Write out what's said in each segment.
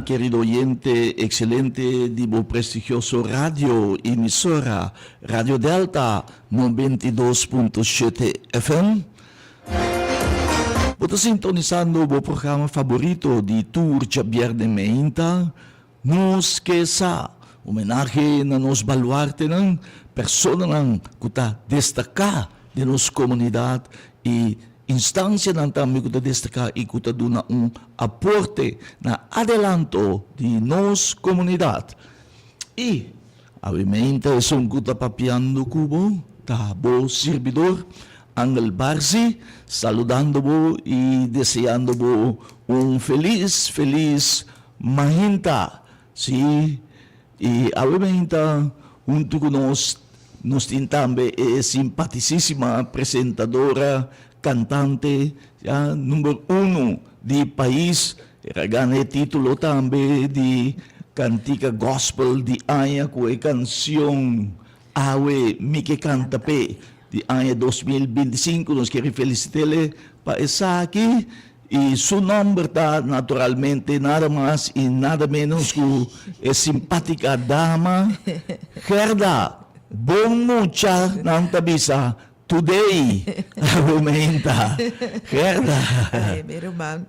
mañana, querido oyente, excelente divo prestigioso radio, emisora, Radio Delta 92.7 FM. Você sintonizando o programa favorito de Tour Xavier de Meinta, nos que sa homenagem na nos baluarte ng persona ng kuta destacar de nos comunidade e instância ng tami kuta destacar e kuta duna aporte na adelanto de nos comunidade. E obviamente son kuta papiando kubo, ta bo servidor, Angel Barsi, saludando-vos e desejando-vos feliz mahinta. Sí, e obviamente, junto com nós tem também simpaticíssima apresentadora, cantante, número 1 do país, ganha título também de cantiga gospel de Aya, com a canção Awe Mike Canta Pe, de ano 2025, nós queremos felicitar-lhe para estar aqui. E seu nome está naturalmente nada mais e nada menos que a simpática dama Gerda. Bom mucha ng tabisa today. Argumenta. Gerda. Ay, pero ma'am,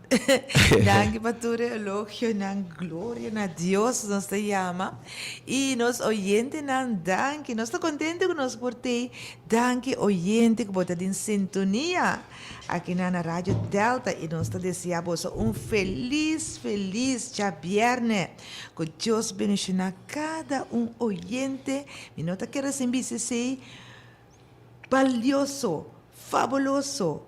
danke pature elogio ng gloria na Dios nos te llama y nos oyente ng danke. Nos está contento que nos porte danke oyente que bota din sintonia aqui na Radio Delta e nós deseamos feliz viernes que Deus bendiga cada oyente e nós queremos ser valioso, fabuloso,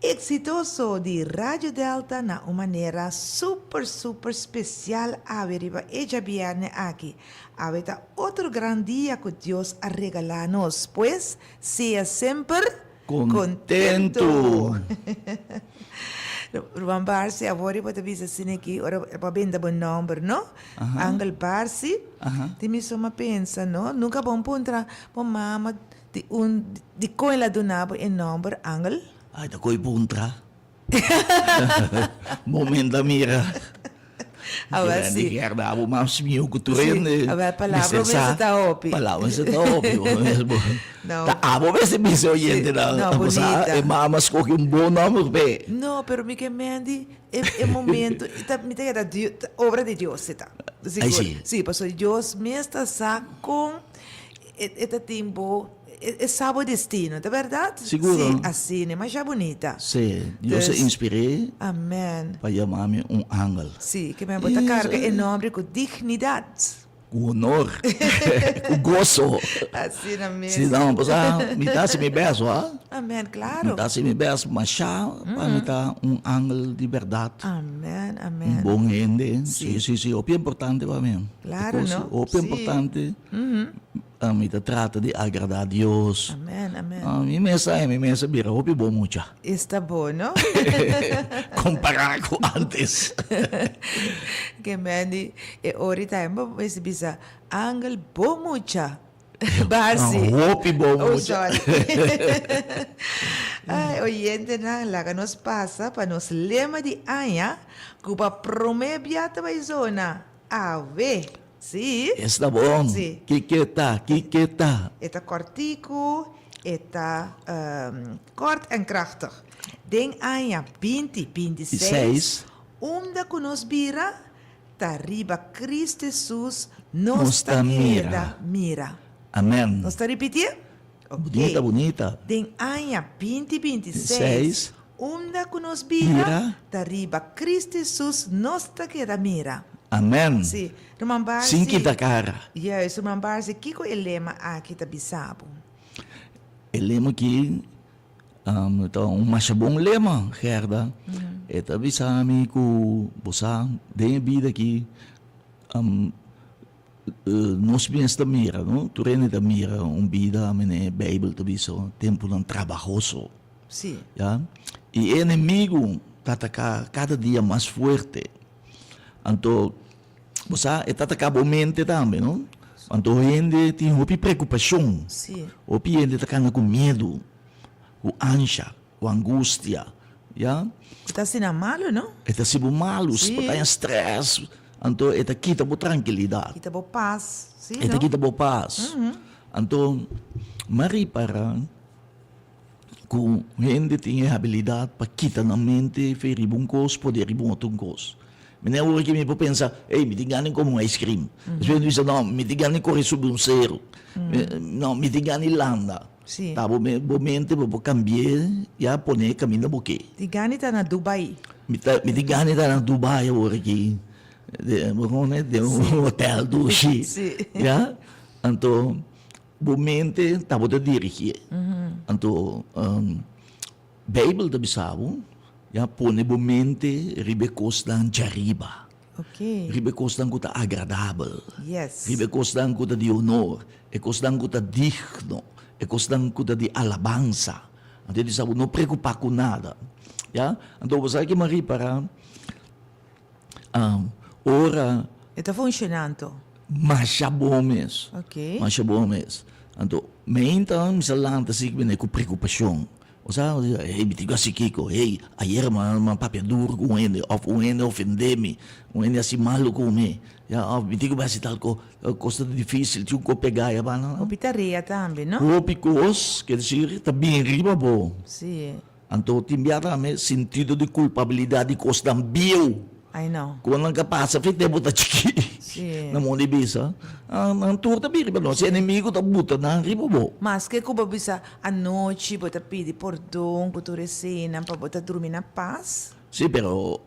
exitoso de Radio Delta na uma maneira super especial a veriba ella viernes aqui. Ahorita outro grande dia que Deus a regalar-nos, pues seja sempre contento. Ruang Barsi, agora eu vou dizer assim aqui, ora para vender bom número, não? Angel Barsi, de mim só uma pensa, não? Nunca bom pontra, bom mama de coisa do nabo em número Angel. Ai, da coi puntra. Momento da mira. Agora sim. Di Gerda, abo mas mio kuturene. Agora palavra você tá opi. Palavra você tá opi. Não. Tá abo você me se oyente na. Não, bonita. E mamas com um bom nome be. Não, pero me que mendi é momento, me tem da obra de Deus, tá? Sim. Sim, porque Deus me está com este tempo é sábado destino, é verdade? Seguro. Sim, assim, mas já bonita. Sim, Deus se inspirei. Amém. Para chamar-me ángel. Sim, que me bota carga enorme com dignidade. Com honor, com gozo. Assim na mesa. Se não, me dá se me beijo, Amém, claro. Me dá se me beijo, mas já, para me dar ángel de verdade. Amém. Bom gente. Sim. O que é importante para mim. Claro, não? O que é importante, a mim trata de agradar a Deus. Amém. Mi mesa vira, o que é bom muito. Está bom, não? Comparar com antes. Que mendi, ahorita vamos bisa Angel bom mucha. Barsi. Hopi bom muito. Ai, oyente na laga nos passa para nos lema de Anya, cuba promebia também zona. Ave, sim? Está bom. Sim. Kiketa. Eta cortico, eta kort en krachtig. Den Anya 26. Da que nos vira, tariba Cristo Jesus nos mira. Amém. Nós está repetir? Okay. Bonita. Den Anya 26. Da que nos vira, tariba Cristo Jesus nos mira. Amém. Sim. Rumambar. Sim que da cara. Yes, rumambar se kiko elema aqui ta bisabo. Elema que então mas bom lema, Gerda. Eta bisami ku bosa de vida aqui nós bens da mira, não? Tu rene da mira vida mene Bible to biso tempo não trabalhoso. Sim. Já? E inimigo atacar cada dia mais forte. Então, você atacar a mente também, não? Então, a gente tem uma preocupação. Sim. A gente está com medo, com ânsia, com angústia. Já? Está sendo malo, não? Está sendo malo, Sim. está em estresse. Então, esta kita po tranquilidade. Kita bo paz. Sim, Esta não? kita po paz. Então, mari para kung hindi tinha habilidade para kita na mente, feri bom cos, poder ir bom outro cos. Mas na hora que me pensa, ei, me tingani como um ice cream. Às vezes diz, não, me tingani corre sobre um zero. Não, me tingani landa. Sim. Tá, bo mente, bo cambiar, já pone caminho boque. Tigani tá na Dubai. Me tingani tá na Dubai agora aqui. De um hotel do Xi. Sim. Já? Então, bo mente, tá bo te dirigir. Então, Bible da bisabo, já pone bo mente, ribe costan jariba. Ok. Ribe costan kuta agradável. Yes. Ribe costan kuta de honor. E costan kuta digno. E costan kuta de alabanza. Então, ele sabe, não preocupar com nada. Já? Então, você que Maria para ora Está funcionando. mais bom mesmo. Ok. Mas é bom mesmo. Então, então, me salanta assim com preocupação. O sea, hey, me digo assim, Kiko, hey, ayer man papi duro com ele, ofender-me, ele assim malo comigo. Já, me digo assim, tal coisa difícil, tinha que pegar, já, não. O pitaria também, não? Trópicos, quer dizer, também riba bom. Sim. Então, tinha também sentido de culpabilidade, costa bio. I know. Quando não passa, fez tempo da chiqui. Sim. Na mão de bisa. Ang tour também, riba, não. Se inimigo tá buta na riba bom. Mas que como bisa à noite, bota pedir perdão, bota recena, para bota dormir na paz. Sì, però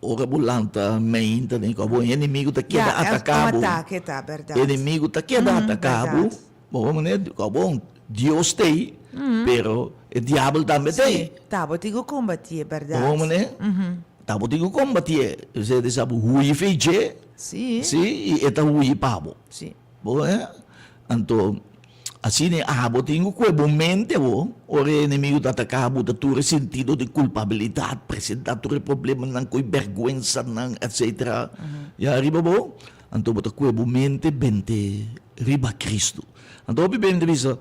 ora bullanta mente, o inimigo tá aqui Yeah, da atacabo. ataque, tá, verdade. Inimigo tá aqui da atacabo. verdade. Bom, Deus tem, pero o diabo também Sim. tem. Tá, bota digo combater, verdade. Bom, né? Tá, vou ter que combater. Você sabe, hui feije, Sim. sim, e tá hui pabo. Sim. Bom, então, assim, vou ter que bom mente, ora inimigo tá atacabo, tá tudo sentido de culpabilidade, apresentar todo problema, não com vergonha, não, etc. E arriba, bom, então, vou ter que bom mente, bente, riba Cristo. Então, bem, bisa,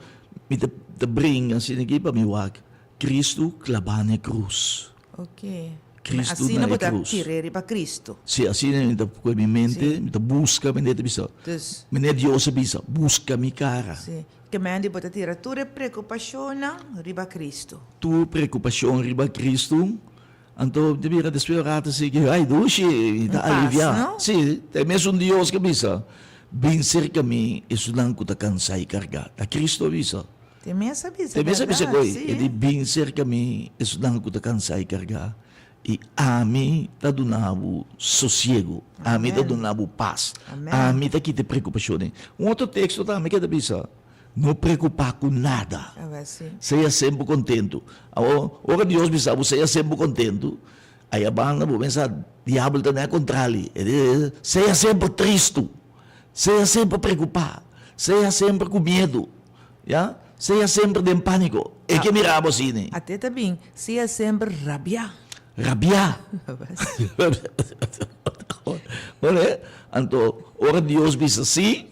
me te bring, assim, aqui para me wag, Cristo clavado na cruz. Ok. Cristo assim na não bota cruz. tirare para Cristo. Sim, assim, me te minha mente, me te busca, me te bisa. Dus, Me Deus bisa, busca minha cara. sim. Que mandi bota tirar tua preocupação, riba Cristo. Tu preocupação riba Cristo, então devia desesperar assim que ai doce, tá paz, aliviar. não? Sim, tem mesmo Deus que bisa. Vencer kami, isso não que tá cansar e carregar. Tá Cristo bisa. Tem minha sabia, Tem mesmo bisa ko, sim. e vencer kami, isso não que tá cansar e carregar. E ami tá donavo sossego, ami tá donavo paz, Amém. ami tá que te preocupação. Outro texto também que tá bisa, não preocupar com nada. Ah, vai, sim. Seja sempre contento. Ora Deus me sabe, seja sempre contento. Aí a banda, vou pensar, diabo também é contrário. Seja sempre triste. Seja sempre preocupado. Seja sempre com medo. Já? Seja sempre de pânico. É que mirava assim, né? Até também, se é sempre rabiar. Rabiar. Olha, então, ora Deus me diz assim,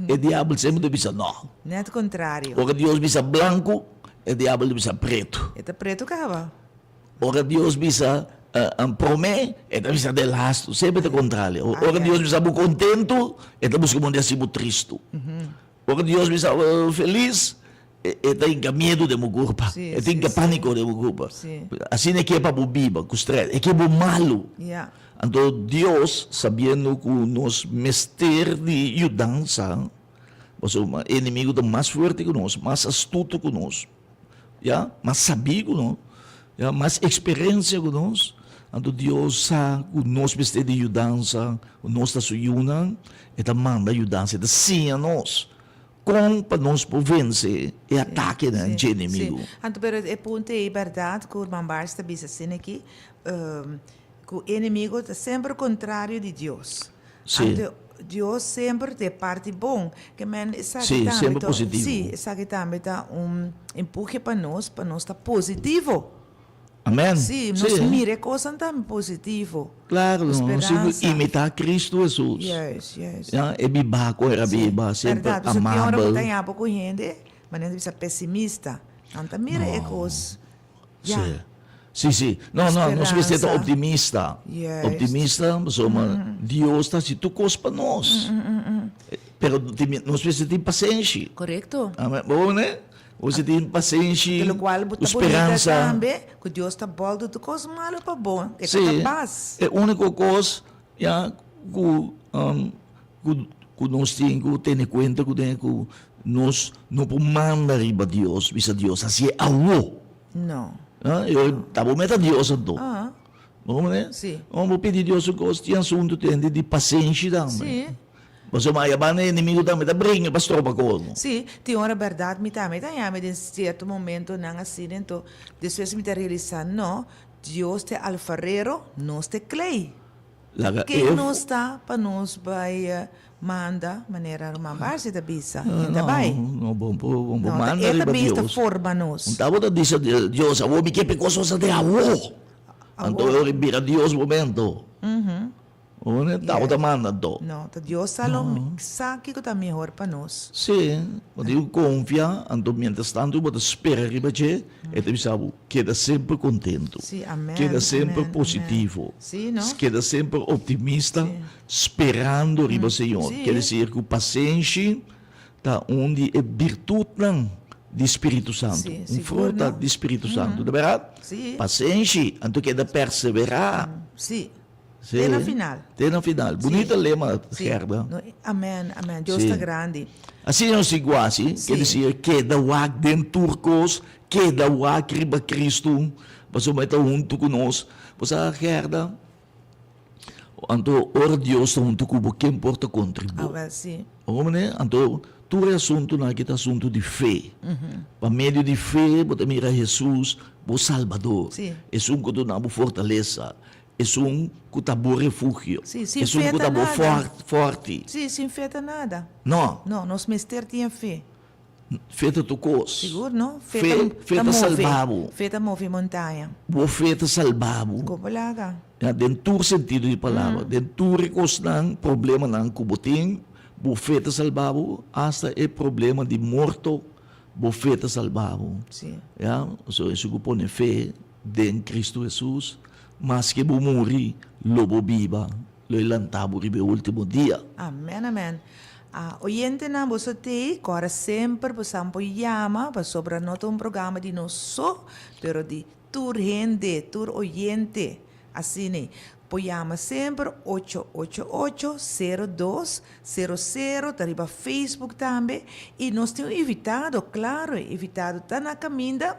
e diabo sempre diz não. Net contrário. Ora Deus me diz branco, e diabo diz preto. Eta preto cava. Ora Deus bisa promete, eta bisa de lasto, sempre o contrário. Ora Deus bisa bu contento, eta busca mundial si bu tristo. Ora Deus bisa feliz, eta inca medo de mu culpa, Sim, eta sim, inca sim. pânico de mu culpa. Sim. Assim é que é para bu biba, com stress, é que é bu malo. Yeah. Então Deus, sabendo que nos mestre de ajudança, o inimigo é mais forte que nós, mais astuto que nós, yeah? Mais sabido que nós, yeah? Mais experiência que nós. Então Deus sabe que nós mestre de ajudança, nós está sujuna, e manda ajudança, e sim a nós, com para nós por vencer e ataque de inimigo. Anto, pero é ponto é verdade que o irmão Barsta bisa assim aqui, que o inimigo é sempre o contrário de Deus. Sim. Anto, Deus sempre tem parte bom, que man sabe Sim, também, sempre positivo. Sim, sabe também tá empurre para nós estar positivo. Amém? Sim, nós mira coisas também positivo. Claro, nós Esperança. imitar Cristo Jesus. Yes, yes. Yeah, é bibaco, era biba, sempre Verdade, se pior amável. que tem a pouco gente, mas não deve ser pessimista. Então, mira é coisa. Sim. Sim. Não, nós precisamos ser Esperança. optimista. Yes. Optimista, mas Deus está se tu coisa para nós. Pero nós precisamos ter paciência. Correto? Amém? Bom, né? Você tem paciência, Pelo qual buta bonita esperança. também, que Deus está bom de coisa malo para bom. É Sim, capaz. é a única coisa que nós temos que ter em conta que nós não podemos mandar a Deus, bisa Deus, assim é algo. Não. Eu estava metendo Deus então. Ah, Vamos, né? sim. Vamos pedir Deus que nós tenhamos assunto de paciência também. Sim. Você vai abanar inimigo também, da brinca, pastor, para como. Sim, tem hora verdade, me também tem em certo momento não assim, então, depois me está realizando, não, Deus é alfarero, nós é clay. Quem não está para nós vai manda maneira de mambar-se da bisa, ainda vai? Não, vamos Não, mandar é para também está Deus. forma nós. Então, eu disse a Deus, eu me quero coisas de avô. Então, eu reviro a Deus no momento. Né? Estava da mandando. Não, Deus sabe que está melhor para nós. Sim, mas eu confio, então, mientras tanto, eu espero que ele sabe, queda sempre contento. Sim, amém. Queda sempre amém, positivo. amém. Sim, não? Queda sempre optimista, esperando o Senhor. Sim. Quer dizer que a paciência está onde é virtude não, do Espírito Santo. Sim, Fruta seguro, do Espírito Santo, não é verdade? Sim. Paciência, então queda perseverar. Sim. Sim. Até na final. Até na final. Bonita lema, Sim. Gerda. No, amém, amém. Deus Sim. está grande. Assim não se quase, quer dizer, queda o ar dentro turcos, queda o ar riba Cristo, você vai estar junto conosco. Você, Gerda, então, ora Deus está junto com quem importa contribuir. Well, sim. Vamos, né? Então, tudo é assunto, não é assunto de fé. Para meio de fé, você mira Jesus, o Salvador. Sim. É um que dá fortaleza. É um que dá bom refúgio. Sim, É sim, um que fé dá nada. forte. Sim, sem fé tá nada. Não, Não, nosso mestre tinha fé. fé te tocou. Seguro, não? Fé te salvava. Fé tá move montanha. O fé te salvava. Como laga? Dentro do sentido de palavra. Dentro de coisa, problema não que você tem, o fé te salvava, hasta é problema de morto, o fé te salvava. Sim. So, isso que põe fé em Cristo Jesus, mas que vou morrer, lobo viva, lo lantabo ribe o último dia. Amém, amém. Oyente na você tem, agora sempre você llama para sobre nota programa de nosso, pero de tur gente, tur oyente, assim né. Llama sempre 888-0200, tá riba Facebook também. E nós temos evitado, claro, evitado tá na caminha.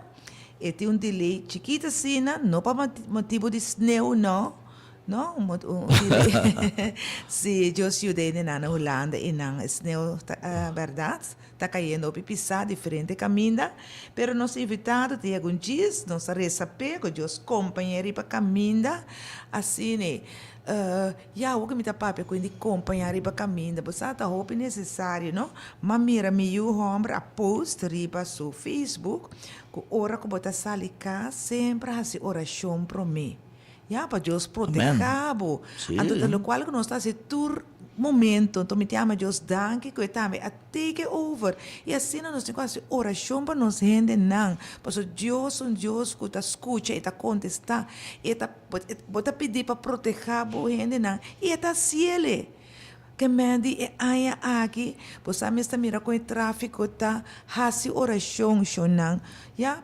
E tem delay chiquita assim, não para motivo de sneeuw, não. No, si yo ciudad na Holanda e nang sneeuw, verdade, está caindo pipisa diferente caminho, pero nos evitado de algum dias, nos receber com os companheiros para caminhar, assim né, o que me tá papo com de companheiros para caminhar, você tá roupa necessário, não? Mas mira meu homem a post riba no Facebook, que hora que botar salica sempre assim oração para mim. Para Deus proteger. Então, pelo qual que nós estamos em todo momento, então me chama Deus danke, que também a take over. E assim nós temos que oração para nós render não. Porque Deus é um Deus que está escuta e está contestar. E está pedir para proteger o render não. E está cielo. Que mende é aí aqui, pois a mesta mira com o tráfico tá, hasi oração chonang,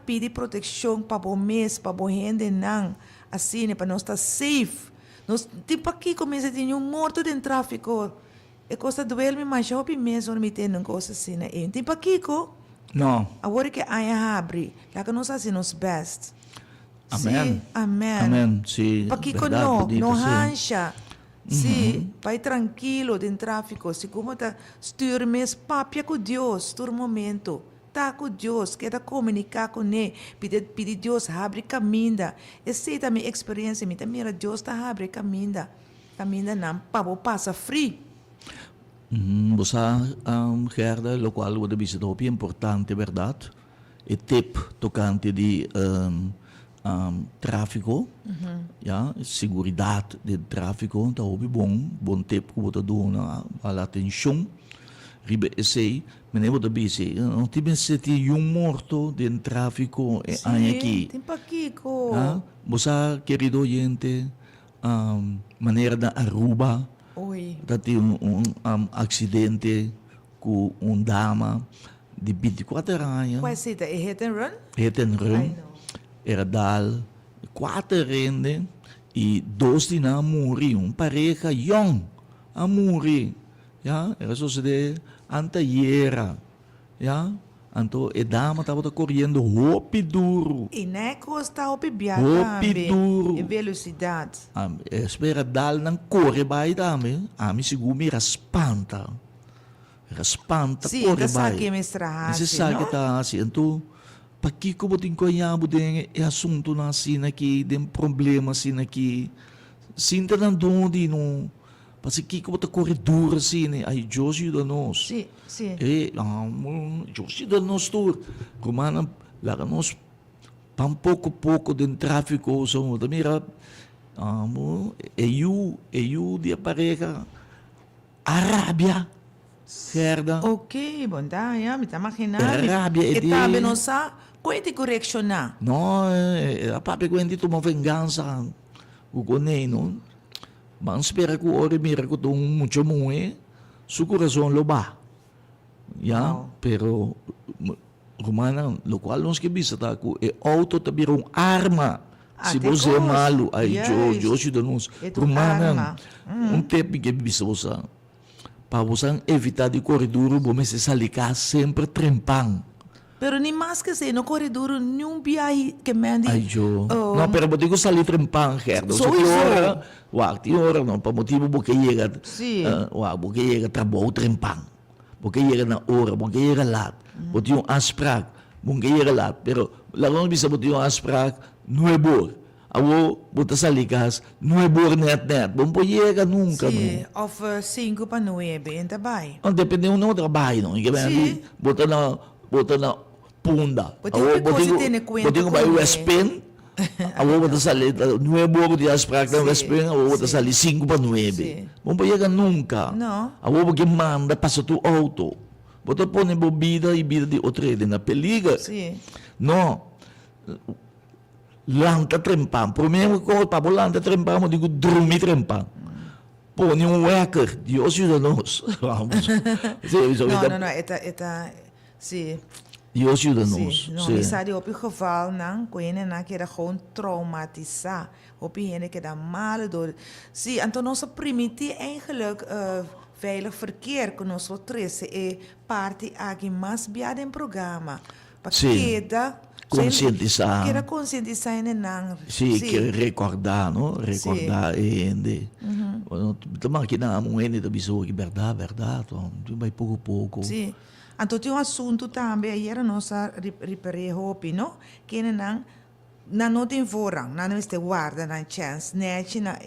pede proteção para o mês, para o rende não. Assim, para nós estar safe. Nós, tipo aqui, começa a ter morto dentro do tráfico. É coisa doer-me, mas já ouvi mesmo, me tem uma coisa assim, né? Tipo aqui, Não. agora que a abre, lá que nós fazemos best. Amém. Sim, amém. Amém. Sim. Aqui verdade, não dito, sim. rancha. Sim, vai tranquilo dentro do tráfico. Se como está, styr mes papia com Deus, todo momento. Tá com Deus, quer comunicar com Ele, pedir Deus abre caminho. Essa é a minha experiência, me mira Deus está abre caminho não, para passa free. Você, Gerda, lo qual você visitou, é importante, verdade? E tip tocante de tráfico, segurança de tráfico, então é bom tip que você dá a atenção. ribe sei, menevo da bisi, não tive seti morto de tráfico aqui. Tem pa Kiko. Ah, Bosa, querido oyente, maneira da Aruba, Oi. dati acidente com dama de 24 anos, Qual é a hit and run? hit and I run, know. era dal, 4 rende e 2 de na muri, pareja young, a muri, ja, era só se de antaiera, ja, anto e dama tava correndo hopi duro. E nem costa o pibiata Hopi duro. e velocidade. Espera dal ng corre bai dami, ami sigumi raspanta. Raspanta Sim, corre tá sabe que bai. me estrahasi, Esse sabe não? que tá assim, então pakiko botin ko yabo den e assunto na sina aqui, den problema sina aqui. Sinta nan dondi no. Parce que como tá corre duro assim, ai Josi da nós. Sim, sim. Josi da nós tur. Romana lá nós pam pouco de tráfico so da mira eu de pareja Arábia cerda Ok, bom, tá, já me tá imaginando. Arábia E de também não sabe, como é que correccionar? no a papi quindi tu mo venganza o conei no mas espera que ore mira que tu mucho muy su corazón lo va ya Wow. pero Romana, lo qual nós que bisa tá com é auto também um arma. Se tem você é coisa. malo, aí Yes. eu ajuda nós. É tua arma. Romana, tempo que bisa você para você evitar de corredor, você se salicar sempre trempang. Pero ni mais que sei, no corredor, nenhum viagem que me andi. Ai, jo. Não, pero eu digo salir trempang, Gerdo. So So, isso. wakti hora, não, para motivo porque chega, Sim. porque chega trabalho trempang. Porque chega na hora, porque chega lá. Porque yung aspraak, porque chega lá. Pero, lang bisa porque yung aspraak, não é bom. Awo, buta sa likas, não é bom net. Bom po chega nunca, Sim, no. of 5 para 9, ainda vai. Depende um no trabalho, não. Sim. Buta na punda. Porque uma coisa tem conta Buti ko ba com yung ele. Westpen? Awo buta sa nuevo di aspraak ng Sim. Westpen, awo buta sa 5 pa 9. Sim. Bom po chega nunca. Não. Awo porque manda passa tu auto. Bota pone bebida e vida de outra na peliga. Sim. No. Lanta trempam. Primeiro ko pa lanta trempam, mo digo dormir trempam. Pone um wecker. Deus ajuda nós. Vamos. Não, sim. Deus ajuda Sim, nós. não, Sim. isso aí, o geval, não, conhece, não, que era gewoon traumatizar. Op gente que dá mal door. Sim, então nós permitir eigenlijk veilig verkeer com nós três e parte aqui mais biada em programa. Para Sim. queda Conscientizar. Queda conscientizar em não. Sim, que recordar, não? Recordar ainda. Também que não, um ainda da pessoa que verdade, tu vai pouco. Sim. Então tem um assunto também, aí era nossa reparehopi, não? Que não tem voorrang, não is te guarda na chance, net na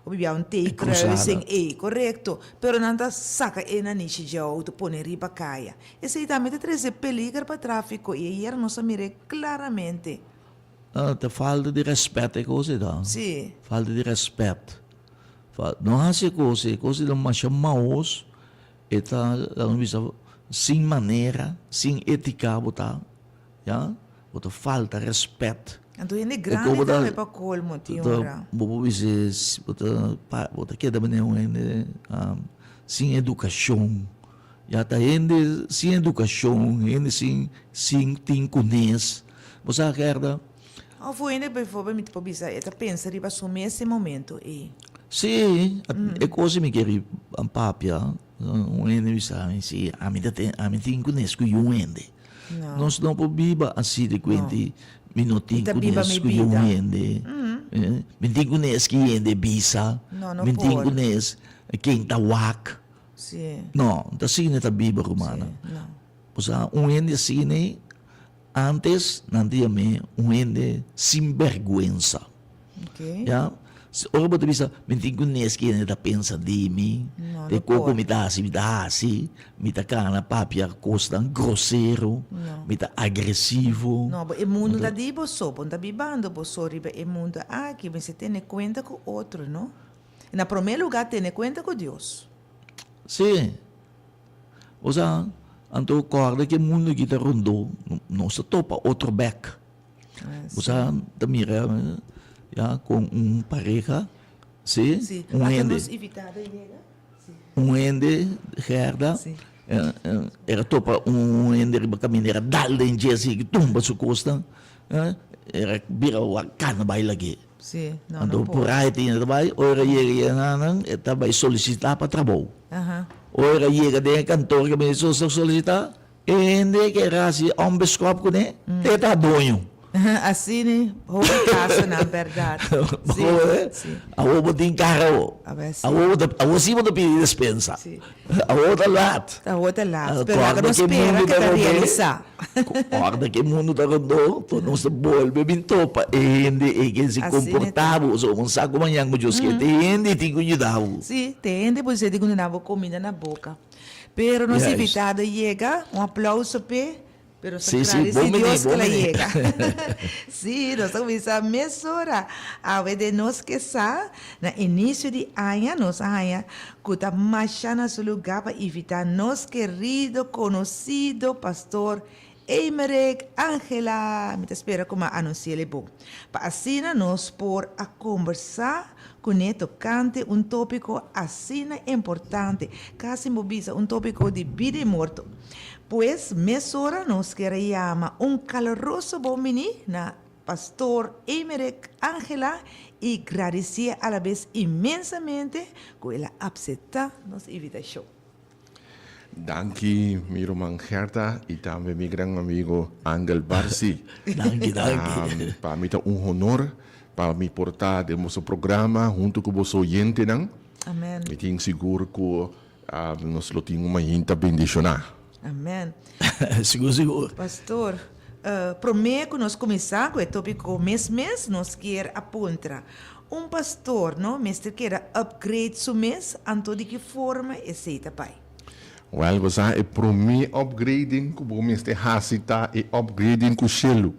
obvia um take cruising correto, pero não tá saca na niche de auto pone riba caia. Esse aí também traz peligro para tráfico e aí era nossa mire claramente. Te falta de respeito é coisa, não? Sim. Falta de respeito. Não há coisa não mais maus, e tá, não bisa sem maneira, sem ética, botar, já? Botar falta de respeito. Então é grande também para colmo, tiora. Bobo dizer, botar que da maneira sem educação. Já tá ainda sem educação, ainda sem tem conhece. Você quer Ou foi ainda bijvoorbeeld met pobisa, eta pensa riba assumir esse momento e Sì, è così mi chiedi a papia, un ende mi sa, sì, a me ti conosco io ende. No. Non sono po' biba assi di quindi minuti Ita biba mi conosco io bida. ende. Mi ti conosco ende bisa. No, no Mi ti por. conosco quem ta wak. sì. No, da sine ta biba romana. Sì, no. Posa un ende sine antes nanti a me un ende sinvergüenza. Ok. Ya, ora boto bisa menting kunes ki na pensa di mi. No, Te no coco può. mita cana papia costa grossero, No. mita aggressivo. No, e mundo da di bosso, ponta bibando bosso riba e mundo aqui, você tem conta com outro, não? E na primeiro lugar tem conta com Deus. Sì. O sea, anto corda que mundo kita rondo, não se topa outro back. O sea, te mira ya con pareja, ¿sí? Sí. Un Hasta ende. nos invitado llega. Sí. Um ende, Gerda, Sim. era topa ende riba caminho, era dalde em dia assim, que tumba su costa, era bira o cana vai lagi. Sim. Não, Ando não por pode. aí tinha trabalho, ora chega nanang, eta vai solicitar para trabalho. Aham. Ora chega de cantor que me solicitar, ende que era assim, um biscopo né, eta donho. Assim, né? Rouba casa, na verdade. Sim. A roupa tem carro. A ver, sim. A você pode pedir dispensa. Sim. A outra lado. Tá outra lá. Ah, Espera, corda não que espera mundo que tá tá rodando. realizar. Concorda que o mundo está rodando, todo mundo volve bem topa. E que se Assim, comportava, so um saco manhã com os que tem que cuidar. Sim, tem. Depois você tem que dar comida na boca. Pero nos Yes. invitado chega, aplauso pe. Pero Sim, sacrar sim, esse bom menino, Deus que bom ela menino. chega. Sim, nós estamos a mesura. A vez de nós que sa, na início de ano, nós aia, que tá marchando no seu lugar para evitar nosso querido, conhecido pastor Eimerek Angela. Me espera como anunciar ele bom. Para assim nós por a conversar com ele tocante tópico assim importante, quase movisa tópico de vida e morte. Pues, mesora nos quer chamar caloroso bom menino na pastor Eimerek Angela e agradecer a la vez imensamente que ela aceita nossa invitação. Danke, mi irmã Gerda e também meu grande amigo Angel Barsi. Danke. Para mim é honor para me portar de nosso programa junto com você oyente, não? Amém. Me tenho seguro que nós lo temos uma gente bendicionar. Amém. Seguro. Pastor, prometo que nós começar com o tópico mês, nós quer apontar. Pastor, não? Mestre quer upgrade seu mês, então de que forma é feita, pai? Well, você é para mim upgrading, que você está hasita e upgrading com o selo.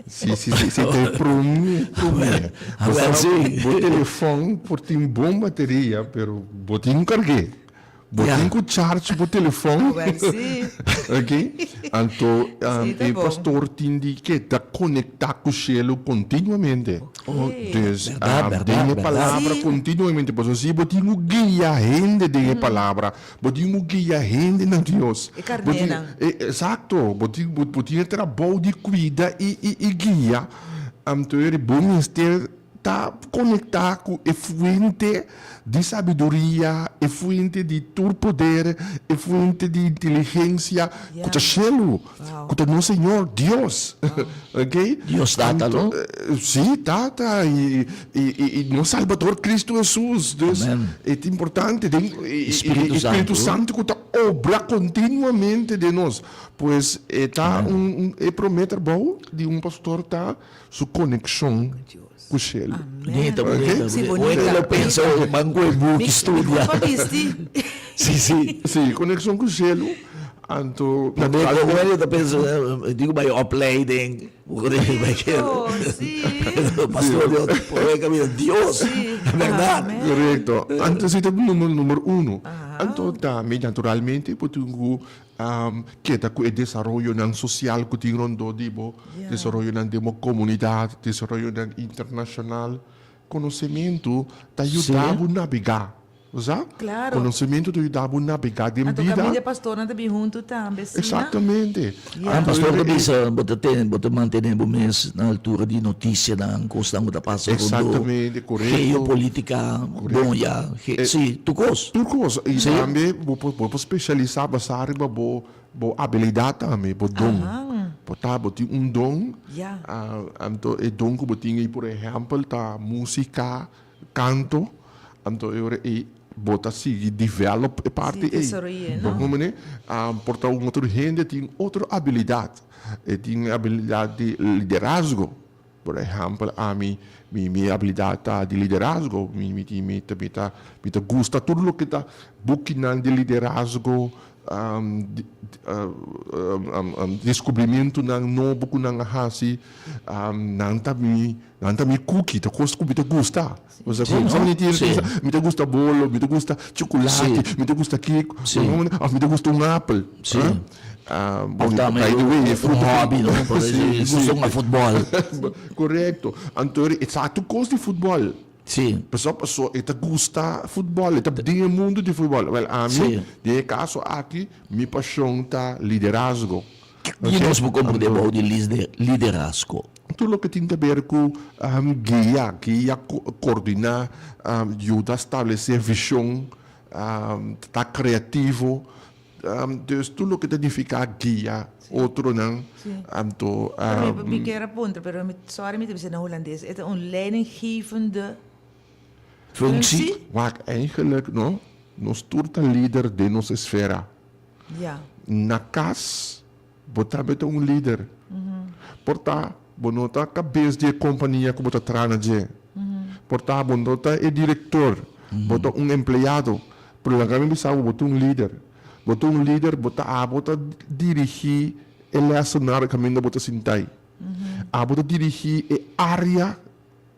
Sim, é para mim. Well, sim. O telefone tem boa bateria, pero botinho carguei. Botinho com charge o telefone. Well, sim. Ok? Então, Sim, tá o bom. pastor tem que conectar com o selo continuamente. Ok. Verdade, Tem a verdade. palavra Sim. continuamente. Por isso, botinho guia a gente de palavra. Botinho guia a gente na Deus. E carneira. Exato. Botinho trabalho de cuida e guia. Então, é bom está conectado com a fonte de sabedoria, a fonte de todo poder, a fonte de inteligência, Yeah. com o selo, Wow. com o nosso Senhor, Deus. Ok? Deus data, não? Sim, data. E nosso Salvador Cristo Jesus. Deus, Amém. é importante. Espírito Espírito Santo. Santo que está obra continuamente de nós. Pois está prometer bom de pastor tá sua conexão com o selo. Bonita, Amém. bonita. Sim, Bonita. bonita. Ele pensa, o mango é book estudia. Sim. Sim, conexão com o selo. Então, Também como ele está pensando, digo, vai uploading, o que vai que Oh, sim. o pastor Deus, por aí caminho, Deus, é verdade. Amém. correto. Antes ito número 1. Então, também, naturalmente, potunggu kita ku e desarrollo ng social ku tingron do dibo, Yeah. desarrollo ng demo comunidad, desarrollo ng internacional, conhecimento te ajudava a navegar. Sabe? Claro. Conhecimento te ajudava a navegar em Então, vida. família pastora também junto também, sim. Exatamente. Yeah. Ah, pastor, Então, bota manter o mês na altura de notícia da constante da passa Exatamente, correto. geopolítica, bom, já, sim, tu gosta. Turcos, e Sim. também vou especializar basari ba bo habilidade também, bo dom. Tá, tem dom. Yeah. Anto e dom que tem por exemplo, tá música, canto, anto eu bota se develop parte Sim, desarrolla, não? Como né? Porta outro gente tem outra habilidade. E tem habilidade de liderazgo. Por exemplo, a minha habilidade de liderazgo, me gusta tudo o que está buquinando de liderazgo, descobrimento ng novo ko ng hasi nantami cookie ta costo me gusta cosa Sì, come no? Sì. mi gusta bolo mi gusta chocolate Sì. mi gusta cake Sì. mi gusta un apple Sì. by the way è frutto hobby, no? Sì, sì. Gusto nga football. corretto Antori esatto costo di football Sì. Pessoa ita gusta futebol, ita dinha mundo de futebol. Well, a mim, Sim. de caso aqui, minha paixão tá liderazgo. E nós vamos compreender de liderazgo. Tudo o que tem a ver com guia, coordenar, ajuda a estabelecer visão, tá criativo. Dus tudo o que significa guia, outro não. Então, Pero may bigera punto, pero sorry, met na Hollandees. Het is een leidinggevende Functie. waar eigenlijk, no, nos turta líder de nossa esfera. Ja. Na casa, botar beta líder. Porta, bonota cabeça de companhia que bota trana de. Porta, bonota é diretor. Bota empleado. Por lá que me bota líder. Bota líder, bota dirigir ele acionar caminho bota sintai. Bota dirigir a área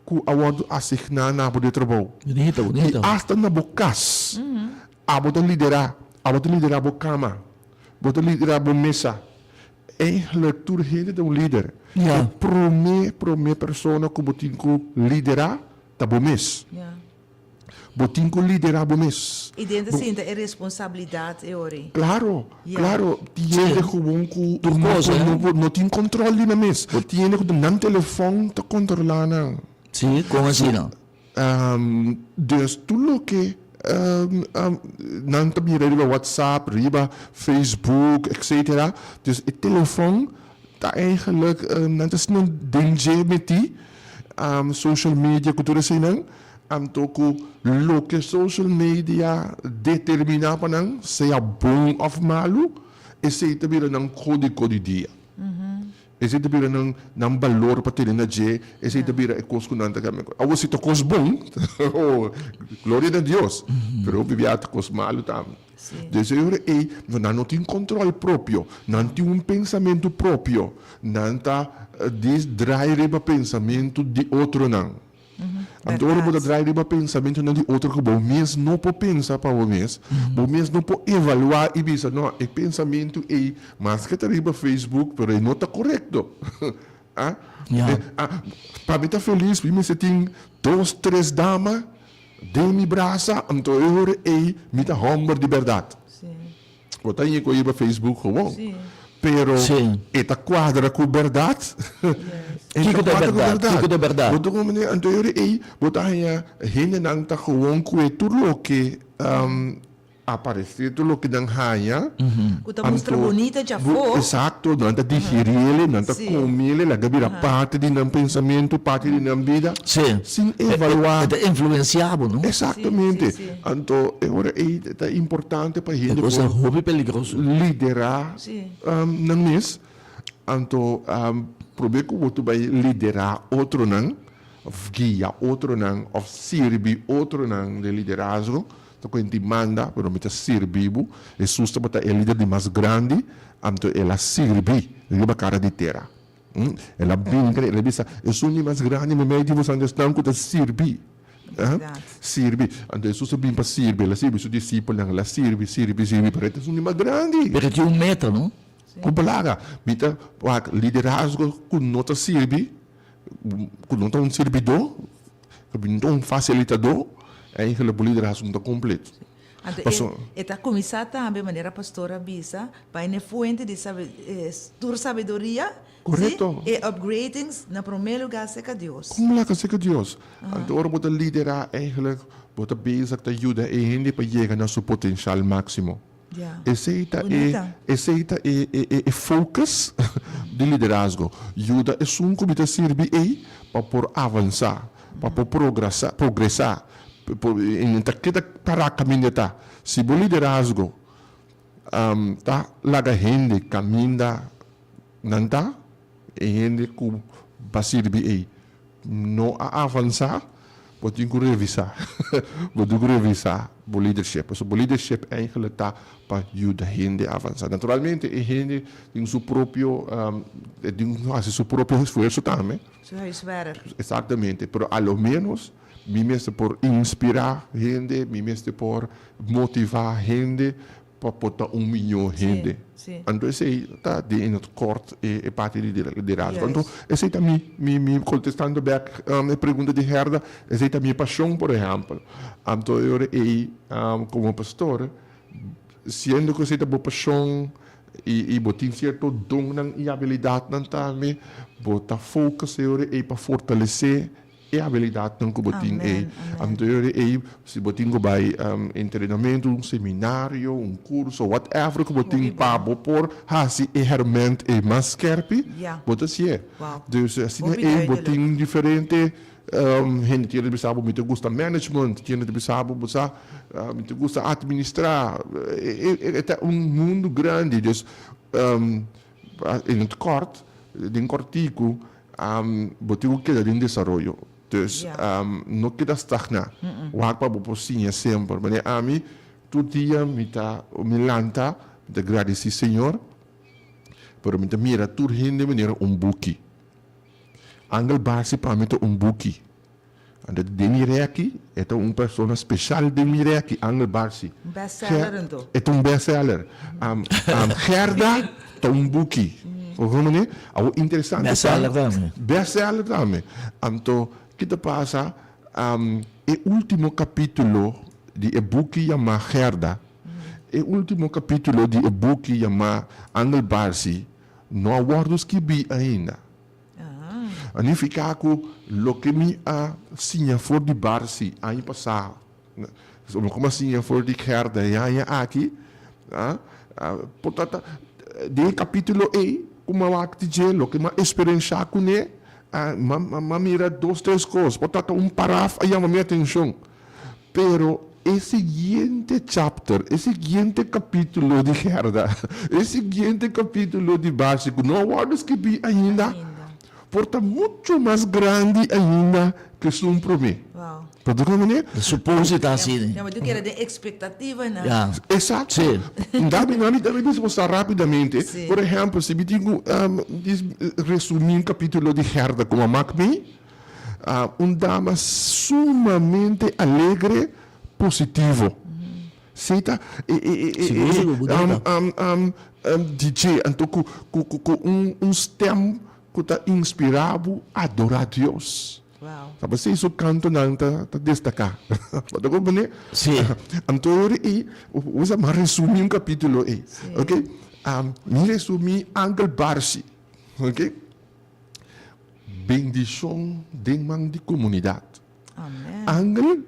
que award asignar na bota trabalho. Bonito, E bonito. hasta na bocas, bota liderar a cama, bota liderar a mesa. Eigenlijk toerhede de líder. Ja. Prome persona que botinco liderar tá bom mês. Ja. Botinco liderar bom mês. Ik denk dat ze de responsabilidade é ori. Claro, Ja. claro. Tiene gewoon que Turcosa, não tem controle na mês. Tiene que não telefone tá controlando. Sim, como assim não? Dus tudo que não também riba WhatsApp, riba Facebook, etc. Dus het telefoon, dat eigenlijk, dat is een danger met die social media cultura zijn. Toko lo que social media determina panang seja bom of malo, e se tabira ng kodi dia. E se tabira ng valor pati na je, e se tabira ekos ko nanta kami. Awo si to kos bom, oh, gloria a Dios. Pero bibiata kos malo tam. Sim. Deseo e não tem controle próprio, não tem pensamento próprio, não está desdrair o pensamento de outro não. Então, Verdade. você drair o pensamento de outro que o mês não pode pensar para o mês não pode evaluar e dizer, não, o pensamento é, mas que está no Facebook, mas não está correto. Para mim está feliz, porque você tem 2, 3 damas, de mi braça, então eu me está humor de verdade. Sim. Botar em coisa para Facebook gewoon. Sim. Pero Sim. esta quadra com verdade. Kiko de verdade, kiko de verdade. Botar como né, então eu botar aí hene nang ta gewoon com tudo que aparece tudo que dan haya. Kuta mostra bonita já foi. Exato, não está digerir, não está Sim. comer, ela gabira parte de nam pensamento, parte de nam vida. Sim. Sem evaluar. É influenciável, não? Exatamente. Sim, sim, sim. Então, agora é importante para a É gente coisa hobby perigoso. liderar Sim. na mês. Então, probeer que você vai liderar outro não, of guia outro não, of servir outro não de liderazgo. Então, quando te manda, pero me servir, é susto para o líder de mais grande, então ela servir, ele vai cara de terra. Ela brinca, ela diz, eu sou o mais grande, me meio de você understand que servir. Verdade. Serve. Então, Jesus bem para servir, ela serve, seu discípulo, ela serve, para ele, é um mais grande. Pero tinha meta, não? Kupalaga, bita, liderazgo, kung nota serve, kung nota servidor, kung nota facilitador, aí ele o liderazgo está completo. Então, está começar também de maneira pastora Bisa, para a fuente de sabedoria, Correto. e upgrading na primeiro lugar seca Deus. Como lá que seja Deus? Então, ora, bota liderar, eigenlijk, bota bezig te ajuda, e hindi para chegar na seu potencial máximo. Ja. Esse é focus de liderazgo. Ajuda é um que me serve para por avançar, para por progressar, em taqueta para caminhar. Se o liderazgo tá lá a gente caminha, não tá, e gente que vai servir não a avançar, Wat ik revisar. Wat ik revisar. O leadership. So, o leadership eigenlijk tá para ajudar a gente a avançar. Naturalmente, a gente tem seu próprio, seu próprio esforço também. Zo huiswerk. Exatamente. Pero a lo menos, mi mesmo por inspirar gente, mi mesmo por motivar gente, para botar milhão de gente. sim. Então, esse está in het kort é parte de liderazgo. Juist. Então, esse é me contestando back a pergunta de Herda, esse é a minha paixão, por exemplo. Então, eu como pastor, sendo que esse é a minha paixão, e botar certo dom e habilidade também, botar foco para fortalecer e a habilidade que botin é. Então, se botin vai em treinamento, seminário, curso, whatever que botin para por hasi e herment e maskerpi, Ja. botar se é. Wauw. Dus assim Hobby é duidelijk. botin diferente. Gente tinha de saber muito gosta management, tinha de saber muito gosta administrar. É mundo grande, dus in het kort, den cortico, botigo queda em desenvolvimento. Dus não queda stagnar. Wakpa boposinha sempre. Mas a mim, todo dia me lanta, me agradecer Senhor, pero me mira tudo de maneira buki. Angel base para mim buki. Anda de mireki, é uma pessoa especial de mireki, Angel Barsi. Bestseller então. É best-seller. Gerda, é buki. Ogumane, ao interessante. Best-seller também. Best-seller também. Então, que te passa? O último capítulo de e-book chama Gerda. O último capítulo de e-book chama Angel Barsi. Não há wordos que bi ainda. Ani fica com o que me sinha for de Barsi ano passado. Como sinha for de Gerda e aqui. Portanto, de capítulo E, como eu te dizer, o que me experiência com ele, mira 2, 3 coisas. Portanto, parágrafo aí chama minha atenção. Pero esse seguinte chapter, esse seguinte capítulo de Gerda, esse seguinte capítulo de Barsi, não há wordos que bi ainda. Porta muito mais grande ainda que um para mim. Wauw. Pode compreender? Supposit assim. Ja, maar tu quieres de expectativa, né? Ja. Exato. Sim. Também vamos mostrar rapidamente. Sim. Por exemplo, se me digo resumir um capítulo de Gerda como a Macmi, dama sumamente alegre, positivo. Certo? DJ, então com stem que está inspirado a adorar a Deus. Wauw. Sabe, se isso canto não está destacar. Pode compreender? Sim. Então, vamos resumir um capítulo aí. Ok? Me resumir Angel Barsi. Ok? Bendição de comunidade. Amém. Angel,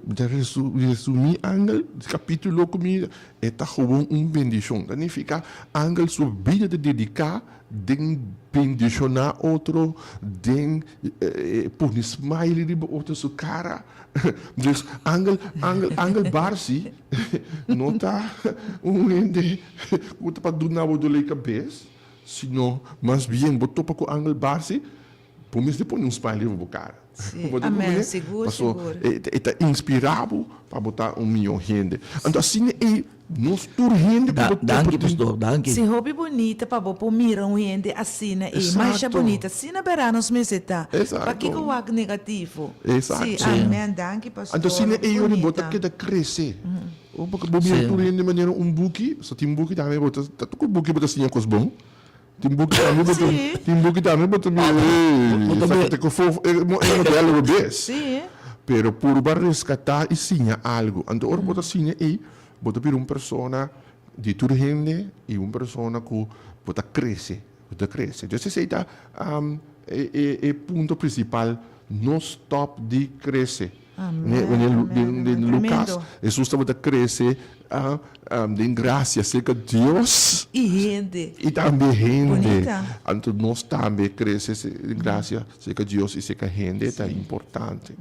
resumir Angel, capítulo comigo, é gewoon bendição. Significa, Angel sua vida de dedicar, de bendicionar outro, de pôr smile de outro sua cara. Dus Angel Barsi, não está ende, o tá para do nabo do lei cabeça, sino, mas bem, botou para com Angel Barsi, por mim, depois um smile de cara. Sim. Amém, seguro, seguro. Está inspirado para botar milhão de gente. Então, assim, nós todos gente para botar. Danke, pastor. Danke. Se hobby bonita para botar mirar gente assim, né? E Exato. mais bonita, se na verão nos meseta. Exato. Para que o algo negativo. Exato. Sim, Sim. amém, danke, pastor. Então, assim, eu Bonita. botar que crescer. Porque o Sim. meu de maneira buki, só tem buki também, botar, tá com buki botar assim, coisa bom. Tem buki também, botar, Sim. tem buki também, botar, sabe que fofo, é modelo bebês. Sim. Pero por rescatar e sim algo. Então, ora botar assim, botar para uma pessoa de tudo gente e uma pessoa que botar cresce. Então, esse é o ponto principal. Não stop de crescer. Amém, Lucas, tremendo. Jesus estava a crescer de graça seca Deus Y gente. e também gente. Bonita. Então nós também crescemos em graça seca Deus e seca gente, é importante.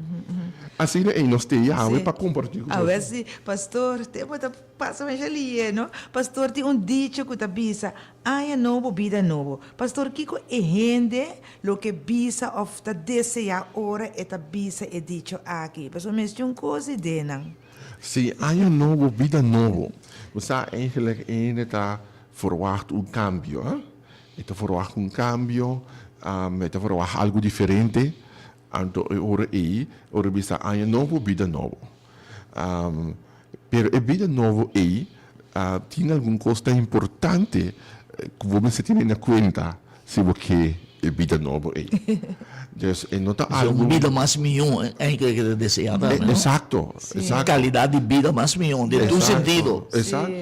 Assim, nós temos Sí. para compartilhar com A vocês. ver si, pastor, te passa mais ali, no? Pastor, tem dicho que te bisa, haya novo, vida novo. Pastor, Kiko, e gente, lo que bisa of ta deseja ora e ta bisa e dicho aqui. Pastor, mas tem coisa dentro. Sim, ano novo, vida novo. Você eigenlijk está verwacht cambio. Está verwacht cambio, está verwacht algo diferente. Então, ora bisa ano novo, vida novo. Pero a vida novo tem alguma coisa importante que você tem na conta se você é vida novo Então, não está Uma algo... vida mais melhor, é que desejada. Exato, exato. Qualidade de vida mais melhor, de todo sentido. Exato.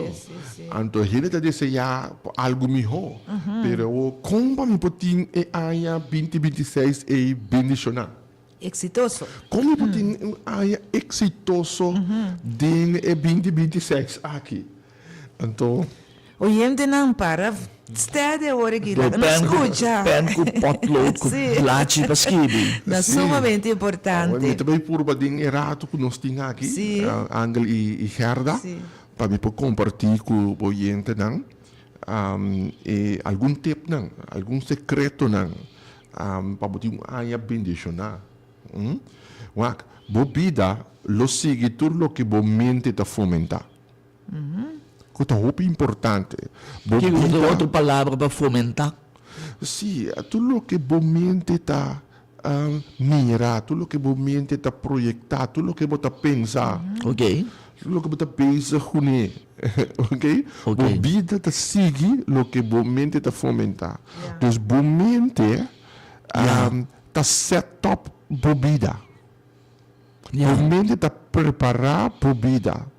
Sim. Então, a gente deseja algo melhor. Pero, como me pode a 2026 é bendicionar? Exitoso. Como pode a exitoso de 2026 aqui? Então, Oyente não para, está de hora que lá, não escuta. Pen com potlood, com Sim. lache para escrever. É sumamente eu importante. também por bading errado que nós temos aqui, Sim. Angel e Gerda, Sim. para me compartilhar com o oyente não, e algum tip não, algum secreto não, para poder bendicionar. Wak, bobida, lo sigue tudo o que a mente está fomentar. Que é muito importante. Que outra palavra para fomentar? Sim, tudo o que a mente está mira, tudo o que a mente está projetar, tudo o que você pensa, Ok. tudo o que você pensa, ok? Ok. A vida está seguir o que a mente está fomentar. Então, a mente está set up para a vida. A mente está preparada para a vida.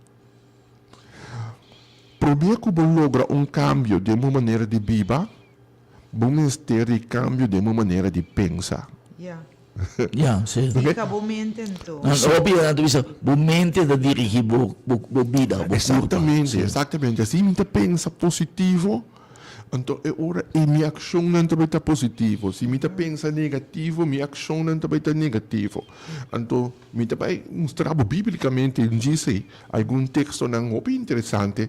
Primeiro que você logra cambio de uma maneira de viver, vamos ter cambio de uma maneira de pensar. Ja, sim. Acabou me entendendo. Obviamente, a mente de dirigir a vida. Exatamente. Assim, você pensa positivo, então agora minha ação não também está positivo. Se você pensa negativo, minha ação não também está negativo. Então, me também mostrar biblicamente diz algum texto não muito interessante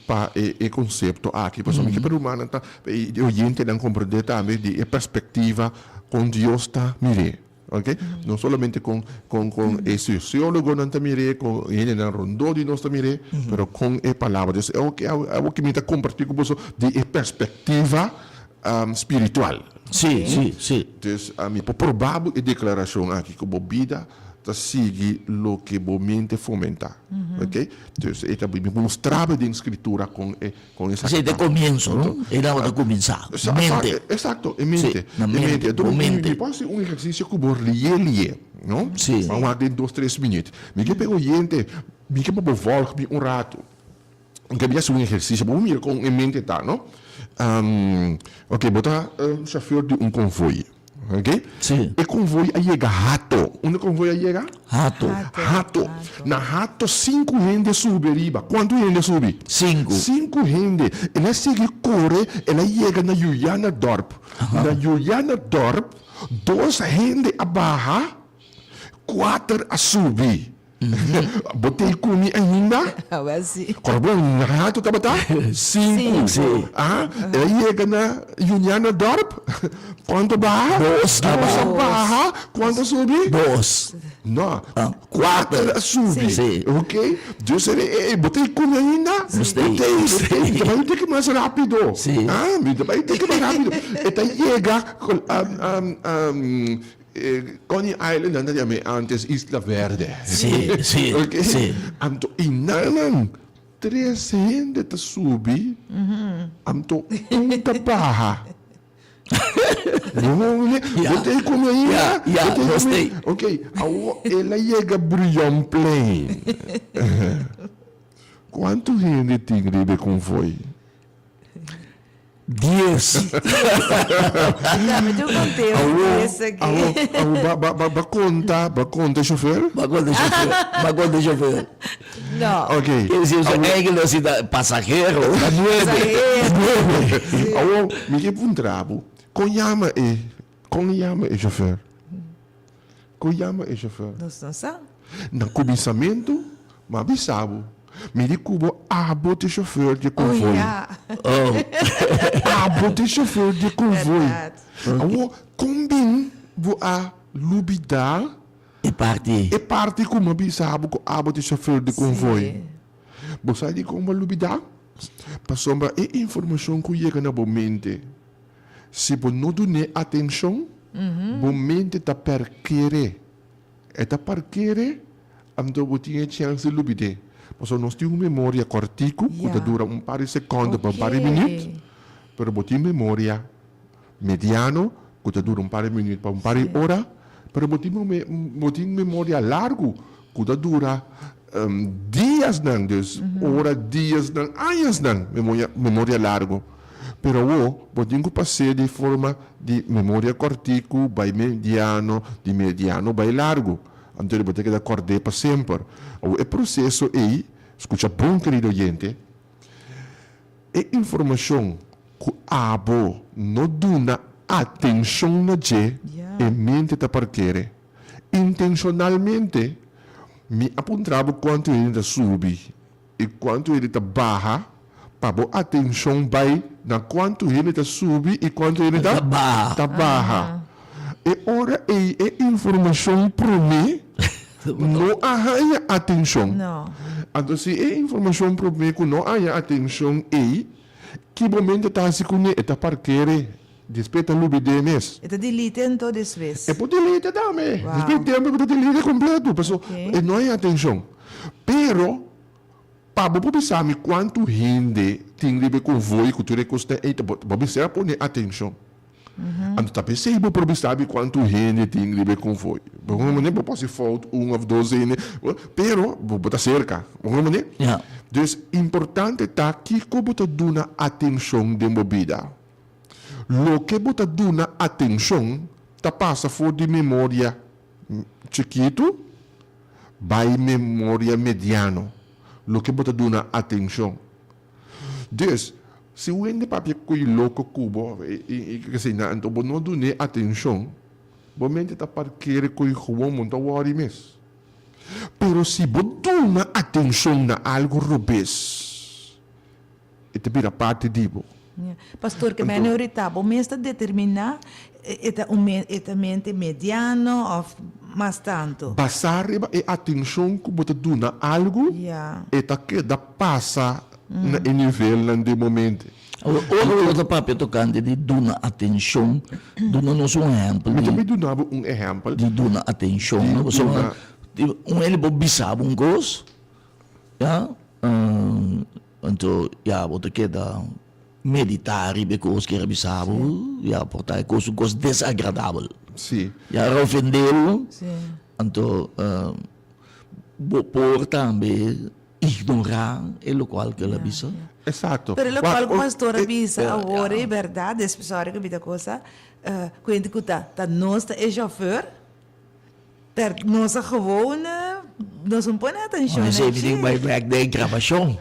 para o conceito aqui. Porque me para humana o gente não compreende também de perspectiva com Deus está mirando. Okay? Não somente com o sociólogo não está mirando, com ele não rondou de nós está mirando, mas com a palavra. Então, é o que me está compartilhando com você de perspectiva espiritual. Sim. Então, é provável a declaração aqui que a vida está seguindo o que a mente fomenta. Ok? Então, é mostrado na escritura com essa Sim, de começo, não? Ele não vai começar. Mente. Exato, em mente. Sim, na mente. Então, Mente. pode ser exercício que você ler, não? Sim. Vamos lá, 2, 3 minutos. Me que pego gente, me que para voltar rato. Que me um exercício, vamos mirar com em mente, tá, não? Ok, botar chauffeur de convoio. Ok? Sim. E convoio aí chega rato. Onde convoio aí chega? Rato. Na rato, 5 gente sube riba. Quanto gente sube? 5. 5 gente. Ela segue corre, ela chega na Juliana Dorp. Na Juliana Dorp, 2 gente abaixo, 4 a subir. Botei comi ainda. Assim. Corbo, na rato tá bata? 5. Sim. Ela chega na Juliana Dorp. Quanto barra? 2 barra. Quanto subir? 2. Não, 4 subir. Sim. Ok? Deus botei comi ainda? Gostei. Vai ter que mais rápido. Sim. Vai ter que mais rápido. Então chega Coney Island andamos antes Isla Verde. Sim. Okay? Sim. Então, inanan 3 gente te subir, então ta barra. Botei como ainda? Gostei. Ok, ela chega Brion Plain. Quanto gente tem de convoio? 10. Dame, eu contei esse aqui. Ba conta, chauffeur? Bagulho de chofer. Não. Ok. Eles usam English assim, passageiro, da 9. Awo, me que um trabo. Konjama e chauffeur. Konjama e chauffeur. Não sabe? Na cobiçamento, mas bisabo. Me di cubo abo de chauffeur de Oh, convoio. yeah. Abo de chauffeur de convoio. Verdade. Awo, combin bu a lubida E parte. e parte como bisabo com abo de chauffeur de convoio. Sim. Você sabe como lubida? Para sombra e informação que chega na boa mente. Se você não dá atenção, boa mente está perquere. Está perquere, então você tem chance de lubida. Mas nós temos uma memória cortico, que Yeah. dura um par de segundos, Ok. um par de minutos. Mas você tem memória mediano, que dura um par de minutos, para um par de horas. Mas você tem memória largo, que dura dias, não, dus, horas, dias, não, anos, não, memória largo. Pero você tem que passar de forma de memória cortico, by mediano, de mediano, by largo. Então, você tem que acordar para sempre. O processo é, escuta bom, querido oyente, é informação que a abo não dá atenção na je, Yeah. e mente está parquere. Intencionalmente, me apontava quanto ele está subir e quanto ele está barra, para a atenção vai na quanto ele está subir e quanto ele está Tá barra. E ora é informação para mim, não há atenção. Não. Então, se é informação para mim que não há atenção, que momento está se conhece, está parquere, despeita o lubidemes. Ito delete todas as vezes. É por delete também. Wow. Despeita o delete completo. Pessoal, Ok. não há atenção. Pero, para você saber quanto gente tem de ver com voi, que tu recusta, você pode atenção. Então, tá percebendo para você saber quanto gente tem de ver com voi. Porque não pode faltar ou dois, pero, você cerca. Yeah. Então, importante está que você dá atenção de movida. Lo que você dá atenção, tá passa for de memória chiquito, vai memória mediano. Lo que você dá atenção. Então, se o ende papi coi louco cubo, e que se na então não dá atenção, momento tá parqueire coi gewoon monta worry mes. Pero se você dá atenção na algo robês, itu vira parte dibo. Yeah. Pastor, que mij irritable, meestal determina ita mente mediano of mais tanto. Passar e atenção que você dá na algo, Yeah. eta que da passa na nível de momento. Outro papel tocante de dar atenção, dando-nos exemplo Me de também dava exemplo. de dar atenção. De Você dar- ele bisava coisa, ja, então, ja, você quer meditar e coisas que bisava, ja, portar coisas desagradáveis. Sim. Ja, ofendê-lo, Sim. então, por também ignorar o qual que ela bisa. Exato. Pero lo Wa- qual o- pastor avisa yeah. agora é verdade, essa pessoa que vida coisa, quando que tá nós é chauffeur, per nossa gewone, nós não põe atenção. Mas everything by back de gravação.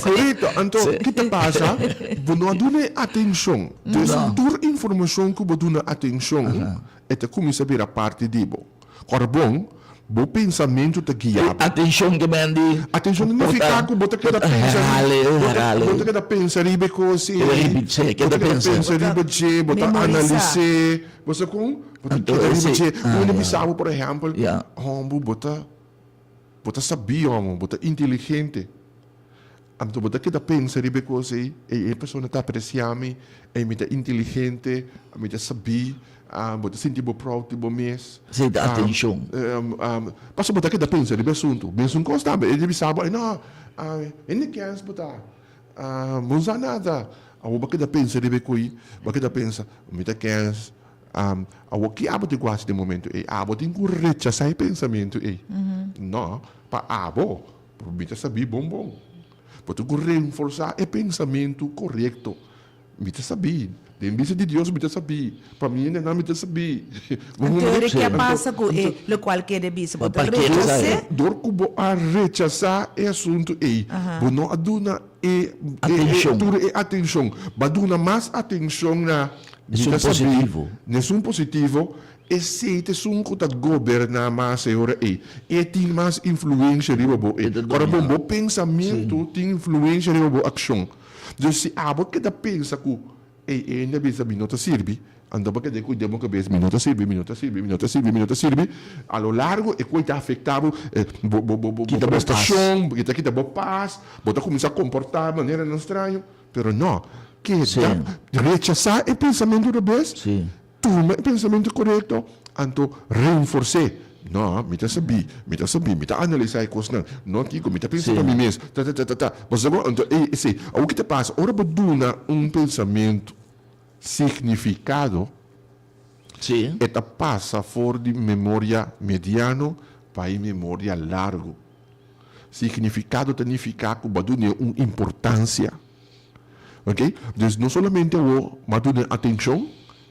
Correto. Então, o que te passa? Você não dá atenção. Então, toda informação que você dá atenção, é que começa a virar parte dibo. Corbom, o pensamento te guia. Atenção que mandi. Atenção não fica com você que pensa. Rale. Você que pensa ribe coisa. Você que pensa. Pensa ribe che, você analise, você com, você que ribe che. Quando me sabe, por exemplo, Yeah. você sabia, você inteligente. Então, você que pensa ribe coisa, e a pessoa está apreciando, é muito inteligente, muito sabia. Você sente proud de você mesmo. Você dá atenção. Passo botar que da pensa de assunto, mesmo constante, ele sabe, não, ele quer botar, não sabe nada. A que da pensa de coi, a que da pensa, me da quer, a que abo de guarda de momento, e abo tem que rechazar pensamento, e não, para abo, para me saber bom. Porque reforçar é pensamento correto. mita sabi. Den bisa de Deus mita sabi. Para mim não mita sabi. Então, o que Sim. passa com o qual que é bisa, bota Para que ele rechacer, Door kubo a rechazar é assunto e bono aduna Atenção. atenção. Baduna mais atenção na Nessun positivo. Nessun positivo. E se te sun kuta governa mais ora e tem mais influência riba bo e. Ora bom pensamento tem influência riba bo ação. Dus se abo que da pensa ku e ainda bisa minuto sirvi. Ando porque de cuidamos que ves minuto sirve a lo largo e coita afetado Kita bo prestação, kita bo paz, bota começar a comportar de maneira não estranho, pero não, que Sim. rechazar o pensamento do vez, Sim. toma o pensamento correto, anto reforçar. Não, me sabi, me analisar coisas não tico, me pensa para mim mesmo, Mas agora, então, o que te passa? Ora, baduna pensamento significado Sim. eta passa for de memória mediano para memória largo. Significado significa que badune uma importância. Ok? Então, não somente o badune atenção,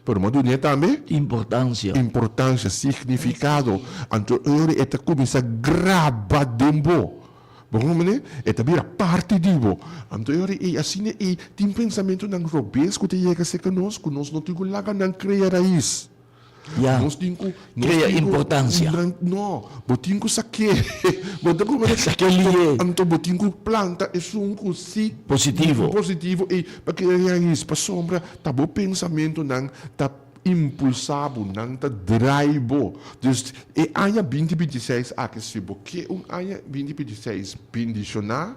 mas badune também Importância. importância, significado. Então, ele eta começa a gravar dentro. Bom, né? Eta vira parte divo. Então, ele assim e tem pensamento ng robes que te chega se conosco, nós não temos lá não criar raiz. Yeah. Nós temos Cria importância. Não, botinho saque. Botinho Saque liye. Então, botinho planta é um si Positivo. positivo e para criar raiz, para sombra, tá bom pensamento não tá impulsado, não tá drive. Dus, e anya 2026 aqui porque anya 2026 bendicionar,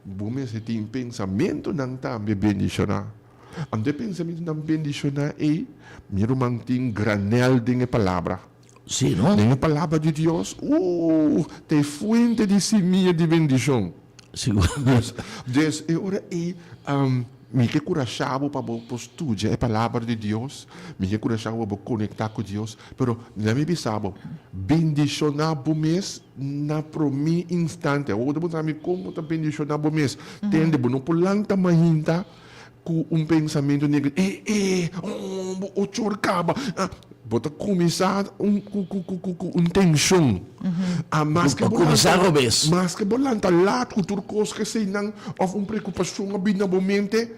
bom, se tem pensamento não tá me bendicionar. Ante pensamento não bendicionar e miro mantém granel de palavra. Sim, não? De palavra de Deus, te fuente de semilla de bendição. Seguro. Dus, ora me que curachavo para estudar a palavra de Deus, me que curachavo para conectar com Deus, pero na me bisabo, bendicionar o mês na pro mi instante. Ou depois me como tá bendicionar o mês. Tende, não pulanta mahinta com pensamento negativo. O chorcaba. Bota começar tensão. Mas que Começar a vez. mas que bolanta lá com turcos que sei não of preocupação abinabamente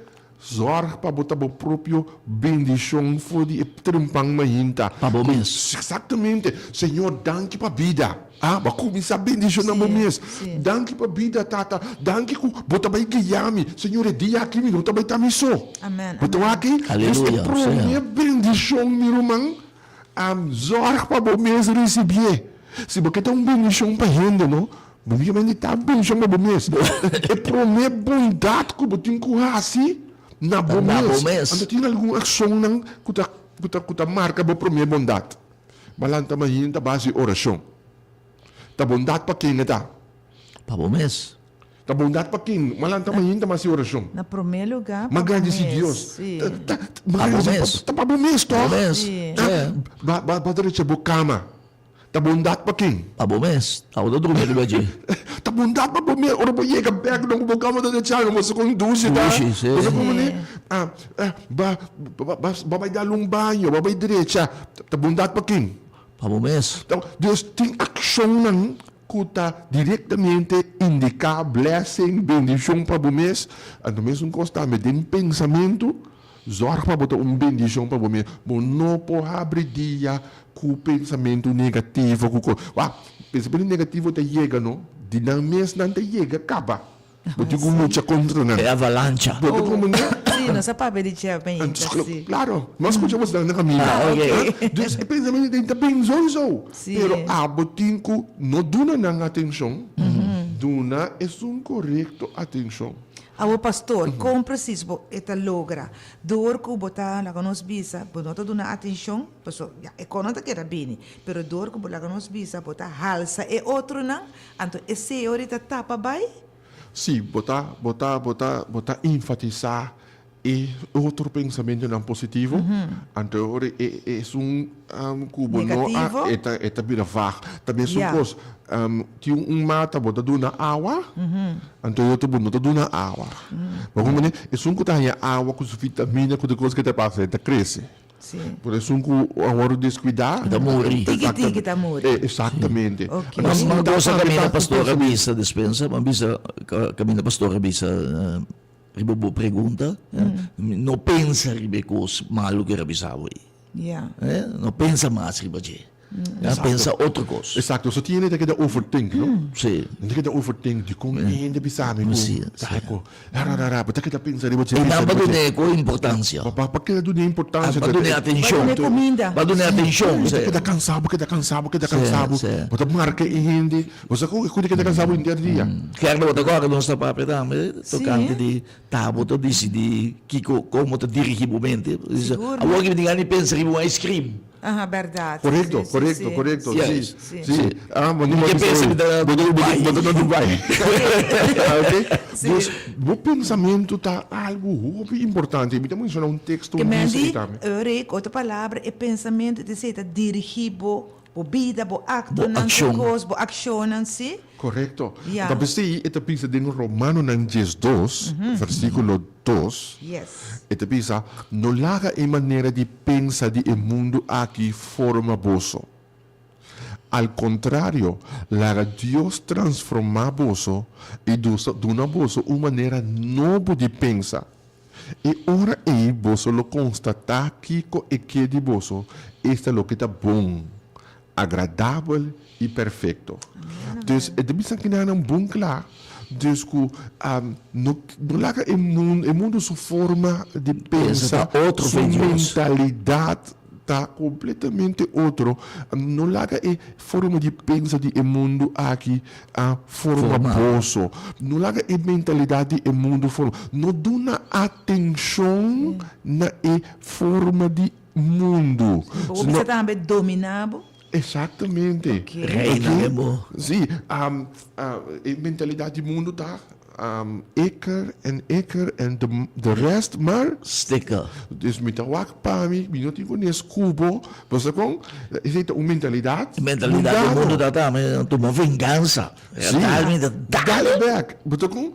zorg para botar o próprio bendição for de trimpang mahinta. Pa bom mês. Exatamente. Senhor, danke para vida. Para começar a bendição na mês. Danke para vida, tata. Danke que bota vai guiame. Senhor, é dia aqui, minuto vai estar miso. Amen. Bota aqui. Aleluia, Esta primeira bendição, meu irmão. Zorg para o mês receber. Se você tem uma bendição para gente, não? Você vai estar bendição para o mês. É primeira bondade que você tem que assim na bom mês. Então, tem alguma ação que marca a primeira bondade. Balanta mais ainda base oração. Tá bondade para quem está? Pa bom mês. Tá bondade para quem? Malanta mais ainda mais oração. Na primeiro lugar, Magrandece Deus. Sim. Tá para bom mês, Pa bom mês. Sim. Ba direito a cama. Tá bondade para quem? Pa bom mês. Ako na dormir di ba, G? Tá bondade para bom mês. Ora para chega perto não vou cama da deixar, não se conduz, tá? Duche, sim. Ora como né? Vai dar um banho, vai direita. Tá bondade para quem? Pa bom mês. Então, Deus tem ação não que está diretamente indicar blessing, bendição para o mês. Então, mesmo consta, me tem pensamento, zorg para botar bendição para o mês. Não pode abrir dia com pensamento negativo. Pensamento negativo te chega, não? De não mês não te chega, acaba. Porque com muita contra, não? É avalancha. Porque como não? Sim, não se pode dizer bem. Claro, nós escuchamos na caminho. ok. Dus o pensamento tem também sowieso. Sim. Pero a botinco não duna na atenção, duna é correto atenção. O pastor, como preciso esta logra, dor que botar lá nos bisa, botar duna atenção, pessoal, é quando que era bem, pero dor que botar nos bisa, botar halsa é outro não, então esse ahorita tapa vai. Sim, botar enfatizar e outro pensamento não positivo, então é cubo Negativo. não é vira var. Também são Yeah. coisas tinha mata bota na água, então eu tô botando na água. Mas como é um que tá água com vitamina com coisa que te passa, te cresce. Sim. Por isso agora descuidar. Da morrer. Tiki-tiki tá morrer. Exatamente. Ok. Mas Então, uma coisa tá- kami tá- na tá- pastora bisa dispensa, kami na pastora bisa ribo pergunta, no pensa ribe kos malo que rabisawo. Yeah. No pensa mais riba je. Pensa outra coisa. Exacto, so tiene que dar overthink, no? Sim. Hindi kita overthink, di kung hindi bisami ko. Sim, Dahil ko, rara, ba't kita pinsa rin mo E não para doon ko importansya. Pag kita doon yung importansya. Para doon atenção. Para doon comida. Para doon atenção. Kita cansado. Sim. Ba't marca e hindi. Basta ko, kung kita cansado hindi dia. Kaya na agora nós está para apertar, tocante de tabo to di kiko como te dirigir o mente. Seguro. Agora que ninguém pensa que ice cream. Ah, verdade. Correcto, Sim, correcto, sim. correcto. Yes. Sim, Sim. sim. Mas não Ninguém pensa que tá no Dubai. Bota no Dubai. Ok? Sim. Dus, o pensamento está algo muito importante. Me temos um texto Que nisso mendi, também. outra palavra, é pensamento de ser dirigido, bo vida, bo acto, Bo não action. coisa, bo action, não se. Correcto. Yeah. Então, você está pensando em Romano 2, versículo 2. Yes. Eta pensa, no laga e maneira de pensar de o mundo aqui forma boso. Al contrário, laga Deus transforma boso e duna boso uma maneira nova de pensar. E ora aí boso lo constatar que e que de boso este é lo que está bom, agradável e perfeito. Dus het is een bom klaar. Dus no laga e mundo sua forma de pensar, tá outro sua Deus. mentalidade está completamente outro. No laga e forma de pensar de mundo aqui a forma boso. No laga e mentalidade de mundo forma. No duna atenção na e forma de mundo. Bo você também dominado. Exatamente. Ok. Reina mesmo. Sim, a mentalidade do mundo está eker en de rest, maar Sticker. dus met de wakpami, met die van cubo, was er gewoon, is het een mentaliteit? Mentalidade do mundo da também tomou vingança. Sim. Dale back. Mas er gewoon,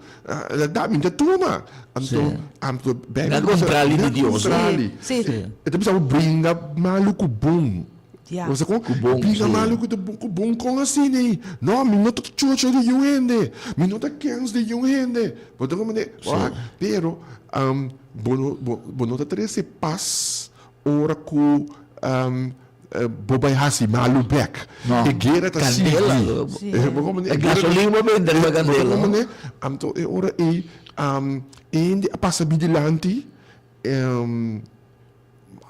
dat met de toma. Na contrali de Deus. Sim. Het is al bringa maluco bom. Ja. Você com bom, pinga sim. maluco de bom com assim, né? Não, minuto chucho de yuende, minuto 15 de yuende. Você como né? Pero bono 13 pas ora ku bobai hasi malu back. Não. E gera ta Candela. Como É gasolina vende uma candela. Como né? Amto e ora e indi a passa bidilanti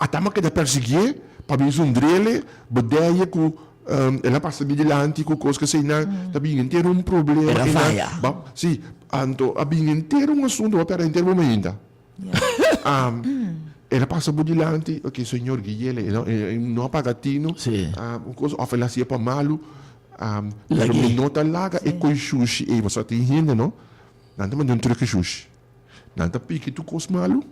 atama que da perseguir para um drele, bodeia com ela passa vigilante com coisas que sei na, tabi inteiro um problema. Era faia. Sim, anto abi inteiro um assunto para inteiro momento. Ela passa vigilante, ok, senhor Guilherme, não apagatino, Sim. coisa oferecia para malo, Lagi. mas nota laga e com sushi, e você tem gente, não? Nanta mas não truque sushi. Nanta pique tu cos malo,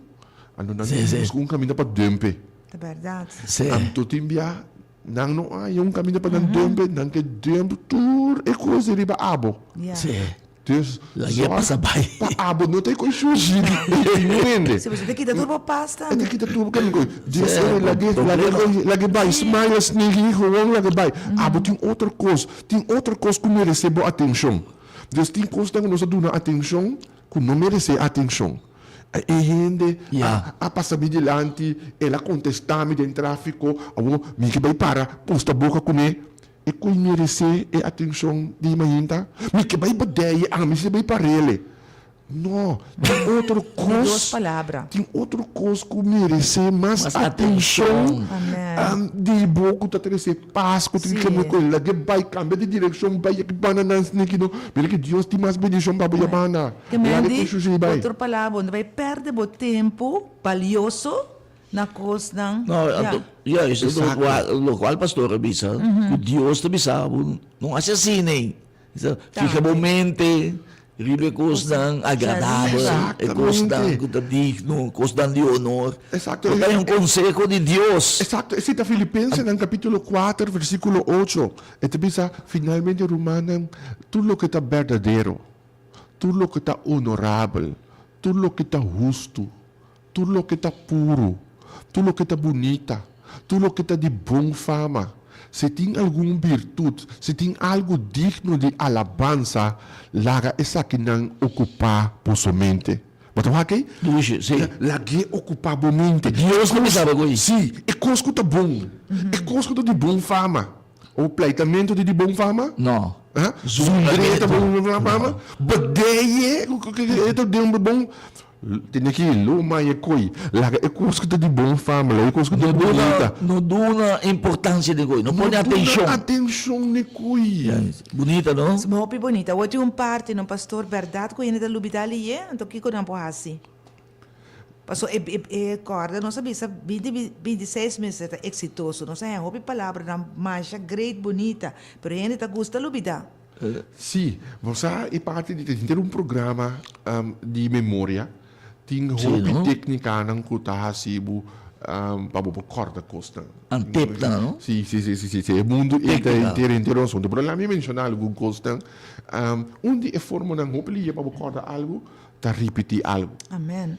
ano nanta Sim. um caminho para dumpe. É verdade. Sim. Am totimbia nang no yung kami na padang dumpe nang ke dumpe tour e coisa riba abo. Yeah. Sim. Dus Lagi pa sabay. pa abo no tay ko sushi hindi. Se você tem que dar tudo pasta. Ete kita tu kan ko. Dis Sim, lagi bay smile sneaky gewoon lagi bay. Abo tem outra coisa que merece boa atenção. Dus tem coisa que nós damos atenção que não merece atenção. E gente Yeah. a passa vigilante, ela contestami dentro tráfico, mi que vai para, posta boca com ele, e com merece e atenção de mahinta, mi que vai badeia, mi se vai para ele. Não, tem outra Duas coisa, palavras. tem outra coisa que merece mais Mais atenção. Amém. De boca tá terese paz, que tem que me coisa, que vai cambiar de direção, vai que banana sneaky no, mas que Deus tem mais bendição para yabana. Que mendi, outra palavra, não vai perder o tempo valioso na coisa não. No, isso lo qual pastor bisa, que Deus te bisa, não assassinem. Fica bom mente, Ribe costan agradável, Exatamente. costan digno, costan de honor. Exacto. Porque é um conselho de Deus. Exacto, cita Filipenses en capítulo 4, versículo 8. Ito bisa, finalmente Romanan, tudo lo que está verdadeiro, tudo lo que está honorável, tudo lo que está justo, tudo lo que está puro, tudo lo que está bonita, tudo lo que está de bom fama. Se tem alguma virtude, se tem algo digno de alabança, laga essa que não ocupar por sua mente. Mas ok? Luxe, sim. Lagi ocupar a mente. Deus não sabe com isso. Sim, é coisa que está bom. É coisa que está de bom fama. O pleitamento de bom fama? Não. Zundreta de bom fama? Badeie, ito de bom. Tem aqui, luma e coi. Laga é coisa que está de bom fama, é coisa que está bonita. Não dá importância de coisa, não põe atenção. Atenção de coi. Bonita, não? Muito bonita. Hoje parte no pastor verdade que ainda lubida ali, então que não pode assim. Pastor, corda, não sabia, 26 meses é exitoso, não sei, houve palavra na marcha great bonita, pero ainda está gosta lubida. Sim, você é parte de ter programa de memória. Tem hobby técnica ng kutahasibu pabubukorda costa. Ang tip na, no? Sim. O mundo inteiro assunto. Pero lá me mencionar algo costa. Onde é forma ng hobby pabubukorda algo, ta repetir algo. Amém.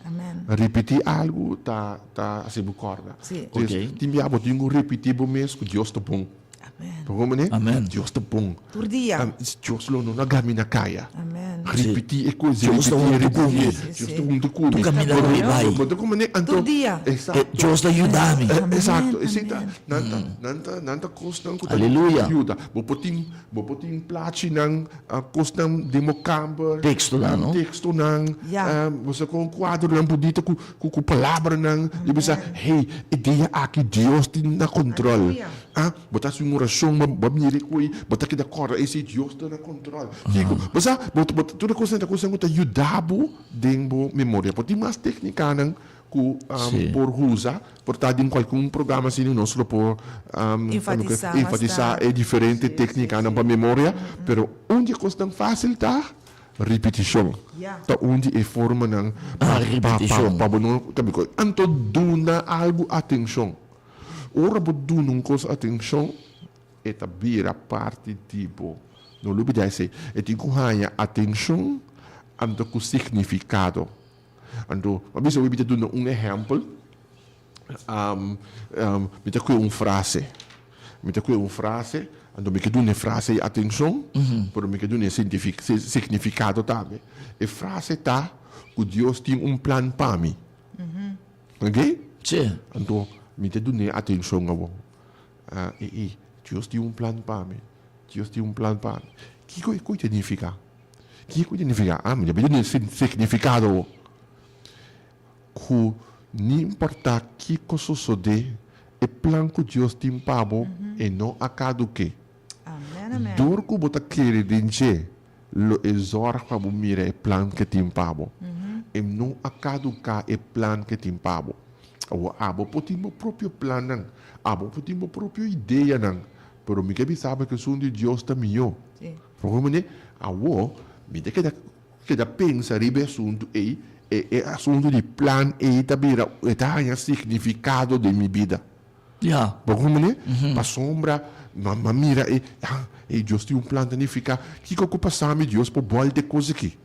Repetir algo, ta asibu corda. Sim. Okay. Timbiabo, tingo repetir bo mês que Deus tá bom. Amém. Amen. Deus tá bom. Por dia. Deus lo no nagami na kaya. Amém. Repetir é coisa, Deus tá repetir. sim. Deus tá muito cool. Tu caminha no vai. Mas como né, Por dia. Exato. Deus te ajuda-me. Exato. Exita. Nanta costam ko Aleluia. ajuda. Bopoting placi ng costam democamber. Texto na, no? Texto ng Yeah. você com um quadro ng budita ku palavra ng di bisa hey, ideia aqui Deus tem na controle. Aleluia. Botar sua oração, babiri ko botar que da corda esse Deus está na controle. Kiko, basta botar toda coisa que está ajudado dentro memória. Pode mais técnica ng por usa, por estar em qualquer programa assim nós por enfatizar é diferente técnica ng memória, pero onde coisa fácil tá repetição. Yeah. Tá onde é forma ng repetição. tabi ko anto duna algo atenção. Ora bo dunun coisa atenção é tabira parte tipo no lubi dai sei e ti kuhanya atenção ando com significado. Ando, mas eu vou dar um exemplo. Me dá uma frase. Ando me quedo uma frase atenção, pero me quedo um significado também. E frase tá que Deus tem um plano para mim. Ok? Sim. Ando me quedo uma atenção agora. Deus tem um plano para mim. Deus tem um plano para mim. Que coisa significa? Que coisa significa? Me dá um significado. Que não importa que coisa sucede, o plano que Deus tem para mim e não acaba que. Amém. Dor que você quer dizer, lo exorta para mirar o plano que tem para mim. E não acaba que o plano que tem para mim. Abo pode ter o próprio plano, abo pode ter a própria ideia, pero me quer saber que o som de Deus está melhor. Porque me dá que pensa ribe assunto é assunto de plano e também é significado de minha vida. Yeah. Porque para sombra, mas mira e Deus tem um plano de ficar que ocupa sabe Deus por boa de coisa aqui.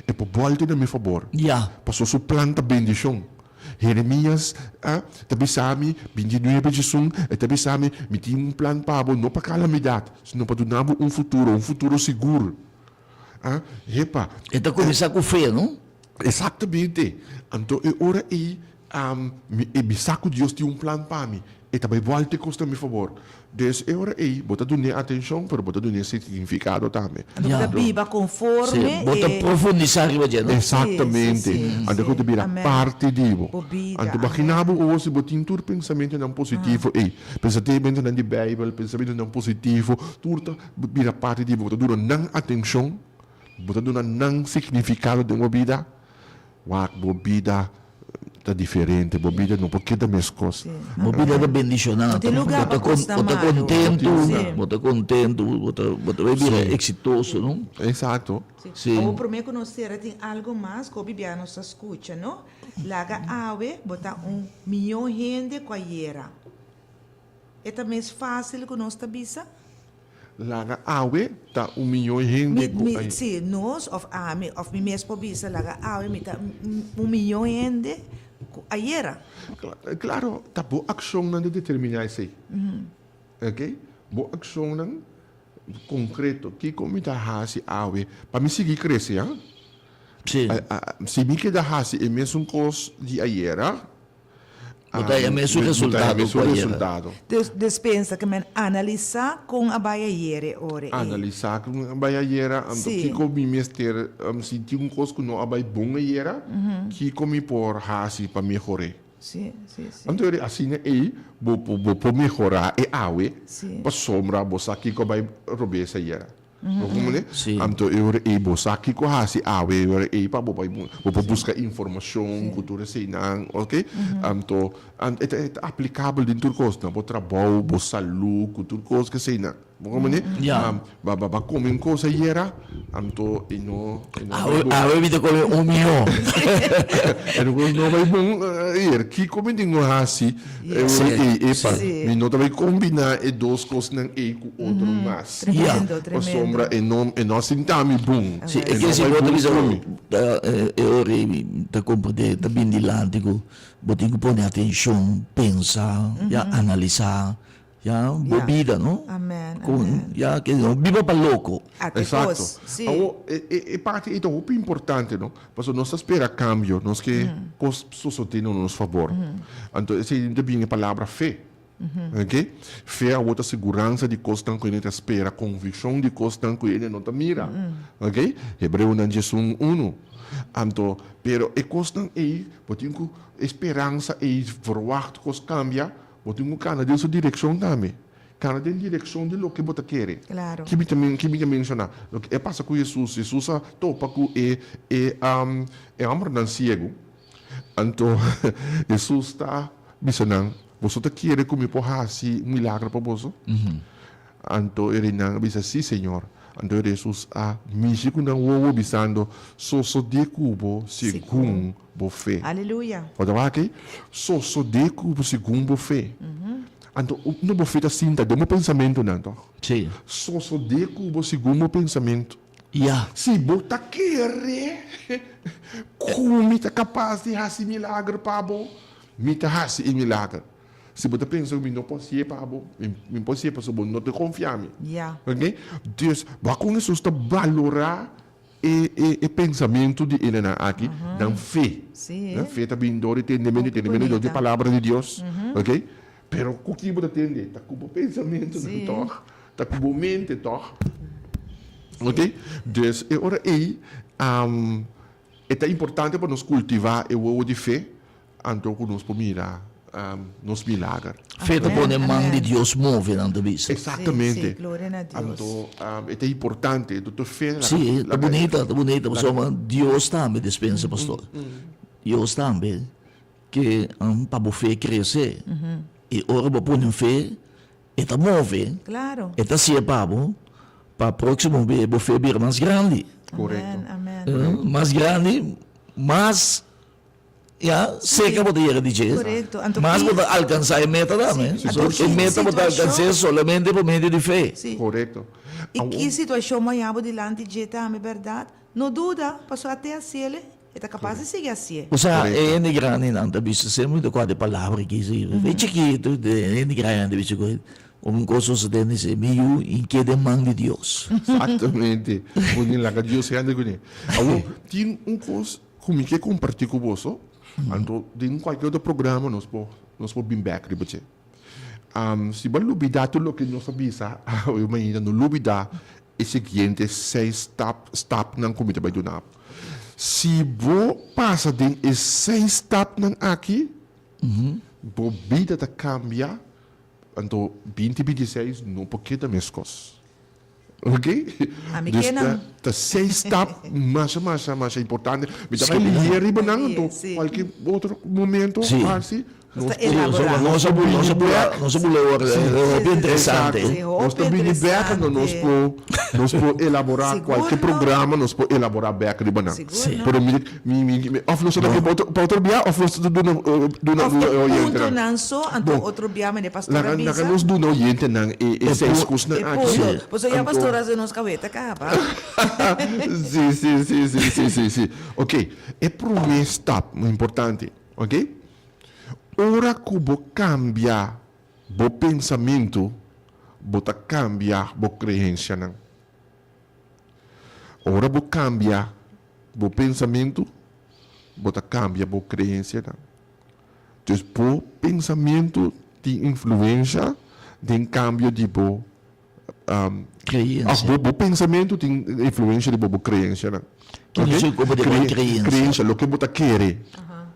É por boa de meu favor. Yeah. Passou seu plano de bendição. Jeremias, também sabe, 29 de sun, também sabe, me tinha um plano para não para calamidade, senão para dar um futuro seguro. Epa. Então começar com fé, não? Exatamente. Então, ora me saco Deus tem um plano para mim. E também volta a custa a meu favor. Desde ora bota dar atenção, mas bota dar significado também. Da Bíblia conforme. Sim, bota profundizar riba dyan, no? Exatamente. Ando ko vira parte divo. Bobida, Ando makinabo o se botin tur pensamento ng positivo pensamento ng Bible, pensamento ng positivo, turta vira parte divo, bota duro ng atenção, bota duro ng significado de uma vida. Wak bo vida tá diferente, bebida não porque da mesma coisa. Sim. Mobile da bendicionata. Não tem lugar pra custar Bota malo. contento, Sim. bota bebida exitoso, não? Exato. Sim. O primeiro conhecer tem algo mais que o bibiano se escuta, não? Laga ave, botar 1 milhão de gente com a hiera. É também fácil que nós bisa? Laga awe, tá 1 milhão de gente. Sim, nós, of mi mesmo bisa, laga ave, me tá 1 milhão de gente com a hiera. Claro, tá boa ação não de determinar isso aí. Ok? Boa ação não concreto. Que como tá hasi awe, para me seguir crescer, hein? Sim. Se me queda hasi é mesmo coisa de aiera. Bota aí mesmo resultado. resultado. Despensa que man analisar com a baia hiera, ore. Analisar com a baiaera, Sim. que como mister, se tinha coisa que não abai bom aiera, que como por hasi para melhorar. Sim, sim, sim. Então, assim, vou melhorar e awe, Sim. para sombra, você aqui que vai roubar essa aiera. Como né? Sim. Então, eu você aqui que hasi awe, eu para buscar informação, cultura, assim, ok? Então, é aplicável dentro do coisa, para trabalho, para saúde, cultura, coisa que assim, como né? Yeah. Para comer coisa aiera, então, e não A bebida come 1 milhão. não vai bom que como tem hasi Sim. me não vai combinar e duas coisas não é com outro mas Tremendo, a tremendo. sombra e não sintami bom Sì, e che si può dire ora da comprendere da bindilante go botingo pone attenzione pensa ya analisar ya bebida no Amen, con amen. ya que no viva pa loco Até Exato. pos, sim. E parte é muito importante, não? Porque nós espera cambio, nós que coisas sucedem a nosso favor. Então, essa é também a palavra fé. Ok? Fé é outra segurança de coisas que a gente espera, convicção de coisas que a gente não mira. Ok? Hebreu não diz 1. Então, pero e coisas aí, botinho esperança e verwacht coisas cambia, botinho cana de sua direção também. Cana de direção de lo que você quer. Claro. Que me menciona, o que passa com Jesus, Jesus topa com amor não cego. Então, Jesus está mencionando, você quer comer por assim milagre para você? Então, ele não diz assim, Senhor. Então, Jesus me diz não vou bisando, só de cubo segundo a fé. Aleluia. Pode falar aqui? Só de cubo segundo a fé. Então, não vou fazer assim, tá? Deu meu pensamento, não, então. sì Só de cubo segundo o pensamento. ya Se você quer, como está capaz de fazer milagre para você, me está fazendo milagre. Se você pensa que não posso ser para você, não posso ser para você, não te confia em mim. Ja. Ok? Então, com isso, está valorar o pensamento de ele aqui, na fé. Sim. Na fé também do entendimento bonita. da palavra de Deus. Ok? Pero o que você entende? Está com o pensamento, Sim. não está com a mente, toch? Ok? Dus, ora aí, é importante para nós cultivar o de fé, então que nós podemos mirar nos milagres. fede Amen, pone man amen. di Dios muove nella vita Exatamente. Sim, glória a Deus. Então, é importante, a fé. sì la bonita insomma Dios também dispensa pastor Dios também que para você crescer e ora você põe fé e tá move Claro. e tá se pabo para próximo vez você vir mais grande Correto. Amen. mais grande mais sei que você dizer Correto. Então, mas que- você alcançar a meta também Sim. porque a Então, meta você situação- alcançar somente por meio de fé Sim. Correto. E que situação mais abo delante de Jeta, é verdade? Não duda, passou até a cielo, está capaz de seguir assim. O sea, Correcto. é grande não, tá visto? Ser muito quase palavra que isso. É chiquito, é grande, visto? Coisa se tem esse meio em que demanda de Deus. Exatamente. Bonito lá que Deus se anda com ele. Tem coisa como que compartilhar com você. Então, em qualquer outro programa, nós podemos vir back, ribeche. Se você lubida tudo o que nós sabemos, eu imagino, não lubida é seguinte 6 step ng comida by dunap. Se você passa de 6 step ng aqui, a vida está cambia. Então, 2026 não porque da mesma coisa. Ok? A mim Dus que não. tá 6 stap, mais importante. Mas Sim. também ler riba não, Sim, então sim. qualquer outro momento, Sim. assim, Basta Sì, elaborare. non so più interessante. Sì. Nós também liberta, nós podemos elaborar Seguro. qualquer programa, nós podemos elaborar back riba não. Seguro, Sim. não? Pero of nós daqui para outro dia, of nós do na Of punto não só, anto outro dia, mas pastor na avisa. nós do na oriente não e seis cus E na punto. aqui. Pois já pastor às vezes nos caveta cá, pá. Sim. Ok. É primeiro step importante, ok? Ora que você cambia o pensamento, você cambia a crença. Não. Ora você cambia o pensamento, você cambia a crença. Não. Então, o pensamento tem influência tem cambio de bo Creença. o pensamento tem influência de boa crença, né? Que não sei como dizer crença. Crença, o que você quer,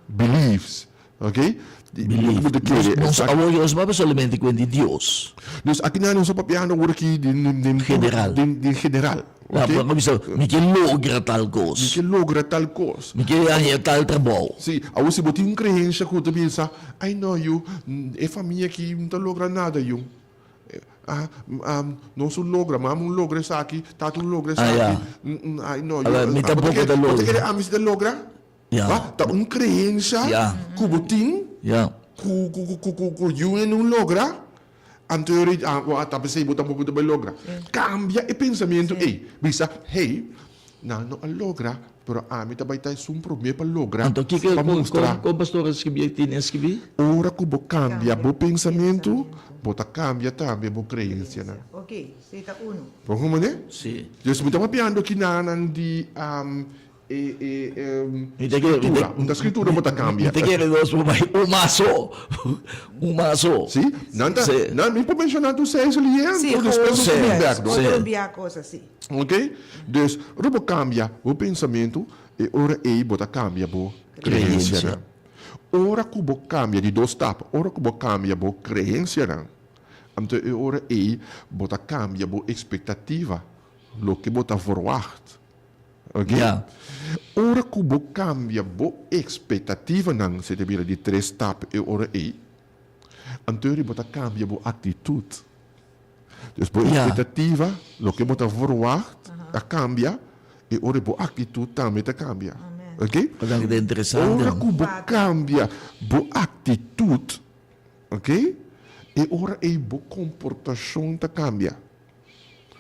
beliefs, ok? Believe. O que você Non quer. apoyos más solamente con Dios. Dus aqui não só papiano agora aqui de General. de general, La ok? come so, mi che logra tal cosa. Que logra tal coisa. Mi che ha tal trabalho. Sim, a você botar uma crença que você pensa, ai não, eu, é família que não logra nada, eu. Não se logra, mas não logra isso aqui, tá tu logra isso Ah, aqui. Ai não, Allora, mi tampoco te logra. Você quer amis de logra? Ja. Tá uma crença Ja. que você tem, Ja. que eu não logra. Anterior, tá pensei, você tampouco te logra. Cambia o pensamento, ei, bisa, hey, não logra, pero a mim também tá um problema para lograr, Anto, que para mostrar. com pastor escrevi, tinha escrevi? Ora que você cambia o pensamento, você cambia também a crença, né? Ok, seta uno. Vamos né? Sì. Dus mo tama piando kinanan di Ite che da scrittura mo ta cambia. Ite che dos mai un maso. Un maso. Sì? Nanta, Sì. non mi può menzionare tu sei lì, Sim, tu spesso Sì. sul back, no? Sì. outro dia coisa assim. Ok? Dus robo cambia o pensamento e ora ei bota cambia bo Crença. crença. Ora que bo cambia di do stap, ora que bo cambia bo crença, né? Então ora ei bota cambia bo expectativa, lo que bota verwacht. Ok? Ja. Ora que bo cambia bo expectativa não se deve de três stap e ora ei. Então bota cambia bo atitude. Dus bo Ja. expectativa, lo que bota verwacht, a cambia e ora bo atitude também ta cambia. Ok? Guarda che è interessante. Ora que bo cambia bo atitude, ok? E ora e bo comportação ta cambia.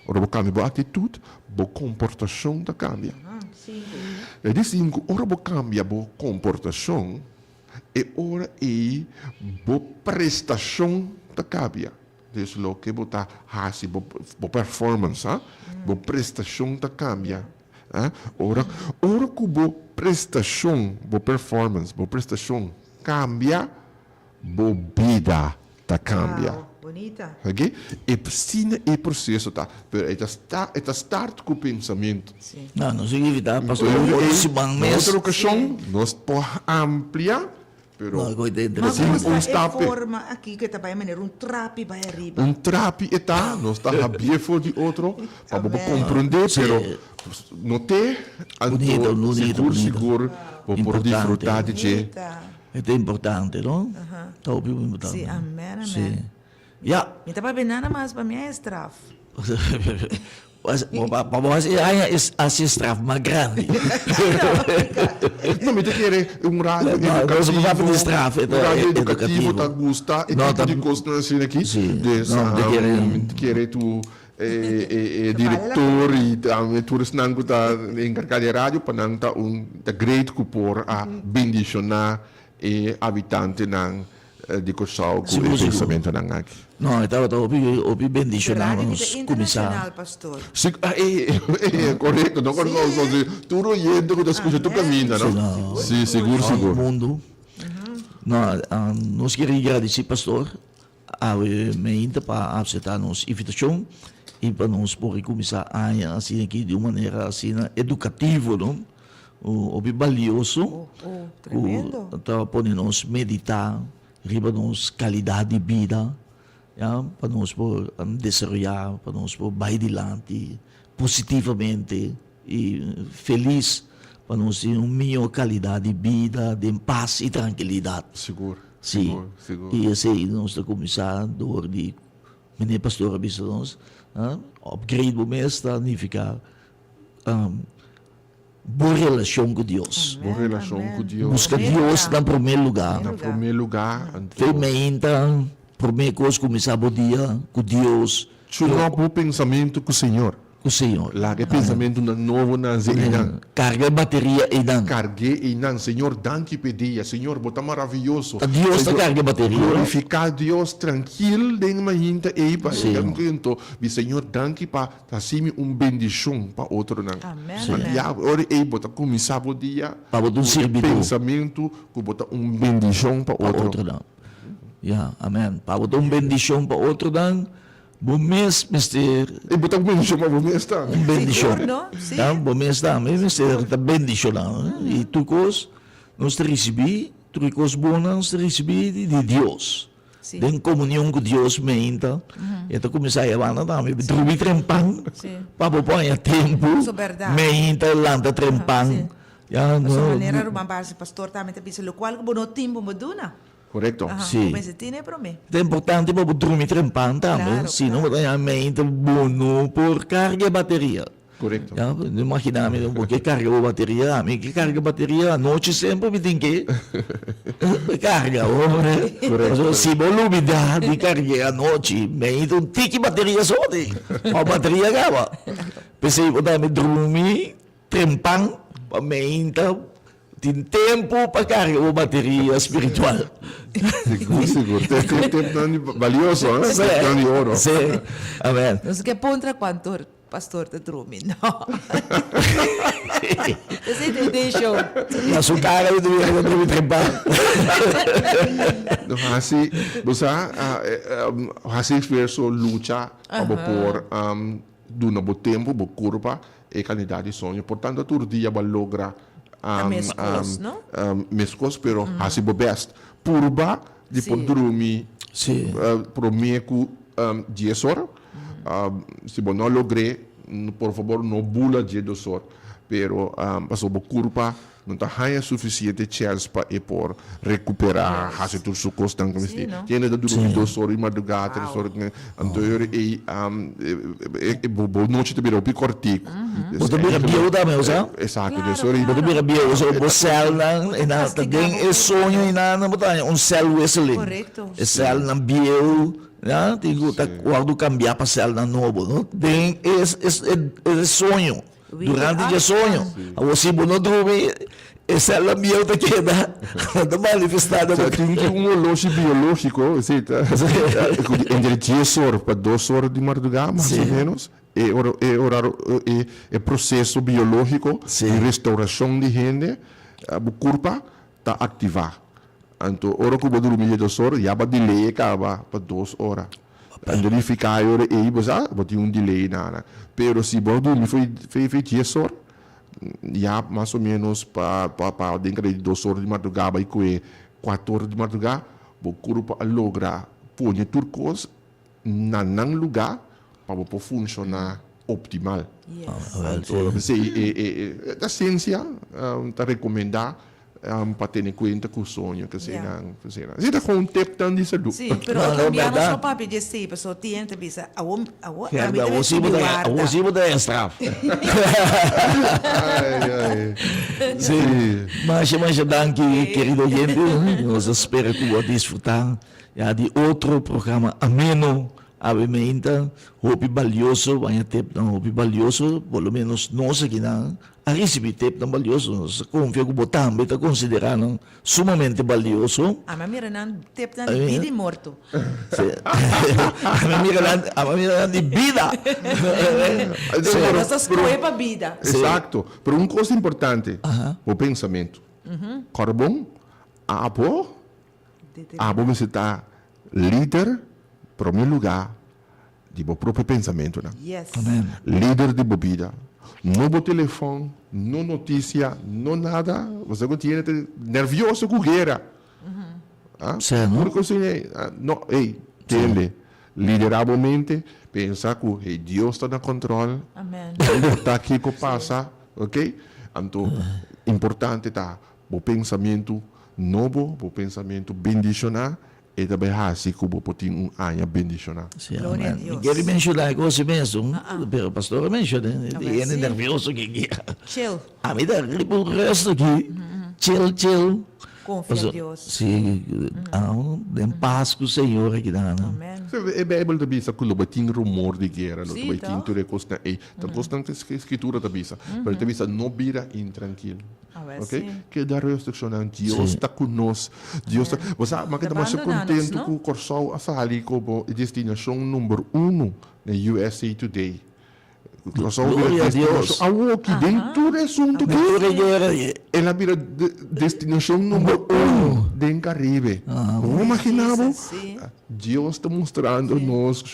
Ora bo cambia bo atitude, bo comportação ta cambia. Sim. E di cinco, ora bo cambia bo comportação e ora e bo prestação ta cambia. Dus lo que bo ta hasi bo performance, ha? Bo prestação ta cambia. Ora que bo prestação, bo performance, bo prestação cambia, bo vida ta cambia. Wow, bonita. Ok? E precisa e processo tá. Pero é start com o pensamento. Sim. No, non significa, pastor, Então, io si na mes. outra ocasião, nós podemos ampliar, pero No, coisa Mas interessante. um é stap. forma aqui que também maneira trapi vai arriba. trapi está, nós está a biefo de outro, para Amen. compreender, Sim. pero não tem, Bonito. seguro, para Importante. desfrutar de je. Bonita. Ed è importante, no? Troppo importante. Sì, amen, Sì. amen. Ja. Mi tapa benana mas para mim é straf. Mas assim straf, mas grande. Não, me te quer rádio Não, se você for straf, um rádio educativo, educativo. tá gusta, e Não, tipo tá- de coisa assim aqui, Sim. des, Não, te quer tu diretor e tu resnango tá encarregado de rádio para não tá tá great por a bendicionar e habitante não de Corsau com Seguro, o pensamento não aqui. No, estava più bendizionato, Radio Vita Internacional, commissario. pastor. Correto, não correto, tu oyendo que tu escuta, tu caminha, não? Sim, seguro, Al seguro. mundo. No, nós queremos agradecer, pastor, a mente para aceitar nossa invitação e para nós poder começar a assim aqui de uma maneira assim educativa, não? O valioso. Tremendo. Para poder nos meditar, riba nos qualidade de vida, para nós por desarrollar, para nós por vai adiante positivamente e feliz, para nós ter uma melhor qualidade de vida, de paz e tranquilidade. Seguro. Sim. Seguro. E esse aí nós estamos começando de minha pastora disse nós, upgrade o mês está a ficar boa relação com Deus. Boa relação com Deus. Busca Deus em primeiro lugar. Em primeiro lugar. Fermenta, primeira coisa começar o dia com Deus, Chugar bom pensamento com o Senhor. com o Senhor. Lá que pensamento na novo na zena. Carga bateria e dan. Carguei e não, Senhor, danke pedia, Senhor, bota maravilhoso. Deus está carga bateria. Glorificar Deus tranquilo dentro da gente e para então, o Senhor danke para assim bendição para outro não. Amém. E agora aí bota começar o dia Para botar servidor. pensamento que bota bendição para outro. Outro dan. Yeah, amen. Para botar bendição para outro dan. Bom mês, mister. E bota bendição para você está. Bendição. Seguro, não? Sim. Tá, bom mês tá, mas mister está bendição lá. E tu cos, nós te recebi, tu cos boas nós te recebi de Deus. Sim. Tem comunhão com Deus, menta. Então começar a falar, tá, me trouxe trempang. Sim. Para pôr tempo. Isso é verdade. Menta, lanta trempang. Ya, Mas a no. maneira uma base pastor também tem o qual que bono tempo moduna. Correto. Sim. Come se tiene para mim. É importante para dormir trempang também. Claro, Se não, a mente bono por carga bateria. Correto. Ja, imaginami porque carga a bateria, a mim que carga a bateria à noite sempre me tem que carga, né? Se vou olvidar de carregar à noite, me então tique bateria só de, a bateria acaba. Pensei botar me dormir, trempang, para me então tem tempo para carregar a bateria espiritual. Seguro. Tempo valioso, né? Tempo de ouro. Sim, amém. Não sei que contra quanto pastor te trumi, não. Você deixou. Mas o cara eu devia dormir trempang. Hasi, busa, hasi verso lucha, abo por duna bo tempo, bo curva e qualidade de sonho. Portanto, todo dia ba logra mescos, não? Mescos, pero hasi bo best. Purba, de Sim. por dormir, Sim. prometo 10 horas. Se bo não logrei, por favor, não bula 10 horas. Pero, paso bo curva, não está há suficiente chance para por recuperar hasi tudo su costa como Sim, não? tiene da dormir 2 horas de madrugada 3 horas anterior e bo noite também o picortico Você vira bio também, usa? exato Claro, 2 horas Você vira bio, usa o céu não, e na também é sonho e na botar céu whistling. Correto. É céu na bio, né? Tem que quando cambiar para céu na novo, não? Tem é sonho. Durante o sonho, você não dorme, essa é a minha te queda, não manifestada. tem um relógio biológico entre 10 horas para 2 horas de madrugada mais ou menos é processo biológico de restauração de gente a curva está ativado então hora que eu dormir 2 horas já vai delay acaba para 2 horas então ele fica aí hora aí vai ter delay nada pero se você dormir foi 10 horas já mais ou menos para dentro de 2 horas de madrugada e com 4 horas de madrugada o corpo logra pôr turcos num lugar para funcionar optimal. Yes. A ciência está recomendar para ter em conta com o sonho que você não você está com um tempo tão de saúde. Sim, pero cambiamos o papel de si, pessoa tiene que bisa, Você muda extra. Sim. Mas danke, querido oyente, nós espero que você desfrutar de outro programa ameno. Obviamente, hobby valioso, banyak tip ng hobby valioso, pelo menos nós aqui na a receber tip ng valioso, nós confio que botamos, está considerando sumamente valioso. A mamira nan tip nan vida e morto. A maneira de vida. Nossa escolha para vida. Exato. Pero uma coisa importante, o pensamento. Carbon, abo você está líder, primeiro lugar, de seu próprio pensamento. Né? Yes. Amen. Líder de bebida. Não o telefone, não notícia, não nada. Você continua nervioso com guerra. Certo. Não, ei, entende. lideravelmente, pensa que Deus está no controle. Amém. Não importa o que passa, ok? Então, importante tá o pensamento novo, o pensamento bendicionar, e também assim que o pode ano bendicionar. Sì, Gloria a amen. Dios. Quero mencionar cose mesmo, però pastore menciona, Vabbè, è sì. nervoso che Chill. a me dà il resto aqui, chill. Confia em Deus. Sì, in paz com o Senhor aqui dá, né? Amém. A Bíblia também diz que o tem rumor de guerra, Sim, o então. tem tudo costa e então costa a escritura também diz, mas também diz não vira intranquilo. Ah, é Ok? sim. Que dá restrição, Deus Sim. está conosco. Deus está. Você mas que mais Abandonados, contente não? com o Corsal Asali como destinação número 1 na USA Today. Corsal Glória a Deus. destinação. Ah, que dentro do assunto que Glória, ela vira destinação número 1 do Caribe. Como imaginava? Sim. Deus está mostrando nós que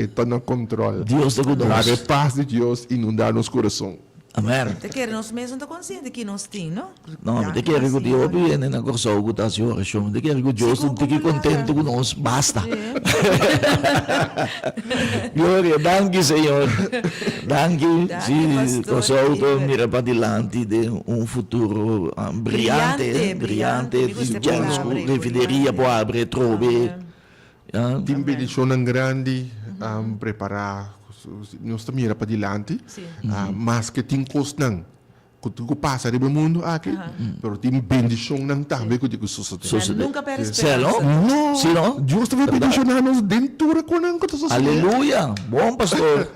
está no controle. Deus está Traga a conosco. paz de Deus inundar nosso coração. Amen. Te quer nós mesmos não consciente que nós temos, não? No, te quero que Dio viene na corsa o da signora, te quero che Dio Sì, sti contento con noi, basta. Sì. Gloria, danke Signore. Danke, Danke, sì, Pastore. cosa auto mira pa dilanti di un futuro brillante, Brillante, mi gusta Già quella le parola, fideria può brillante. aprire, trovi. Tem bendição grande preparar nós também era para diante Sim. mas que tem coisa que passa no mundo aqui mas tem bendição não também que digo Mas nunca perde Sei, no? esperança. não Sì, no? Deus também bendicionar nos dentro com não que tu Alleluia, buon pastor.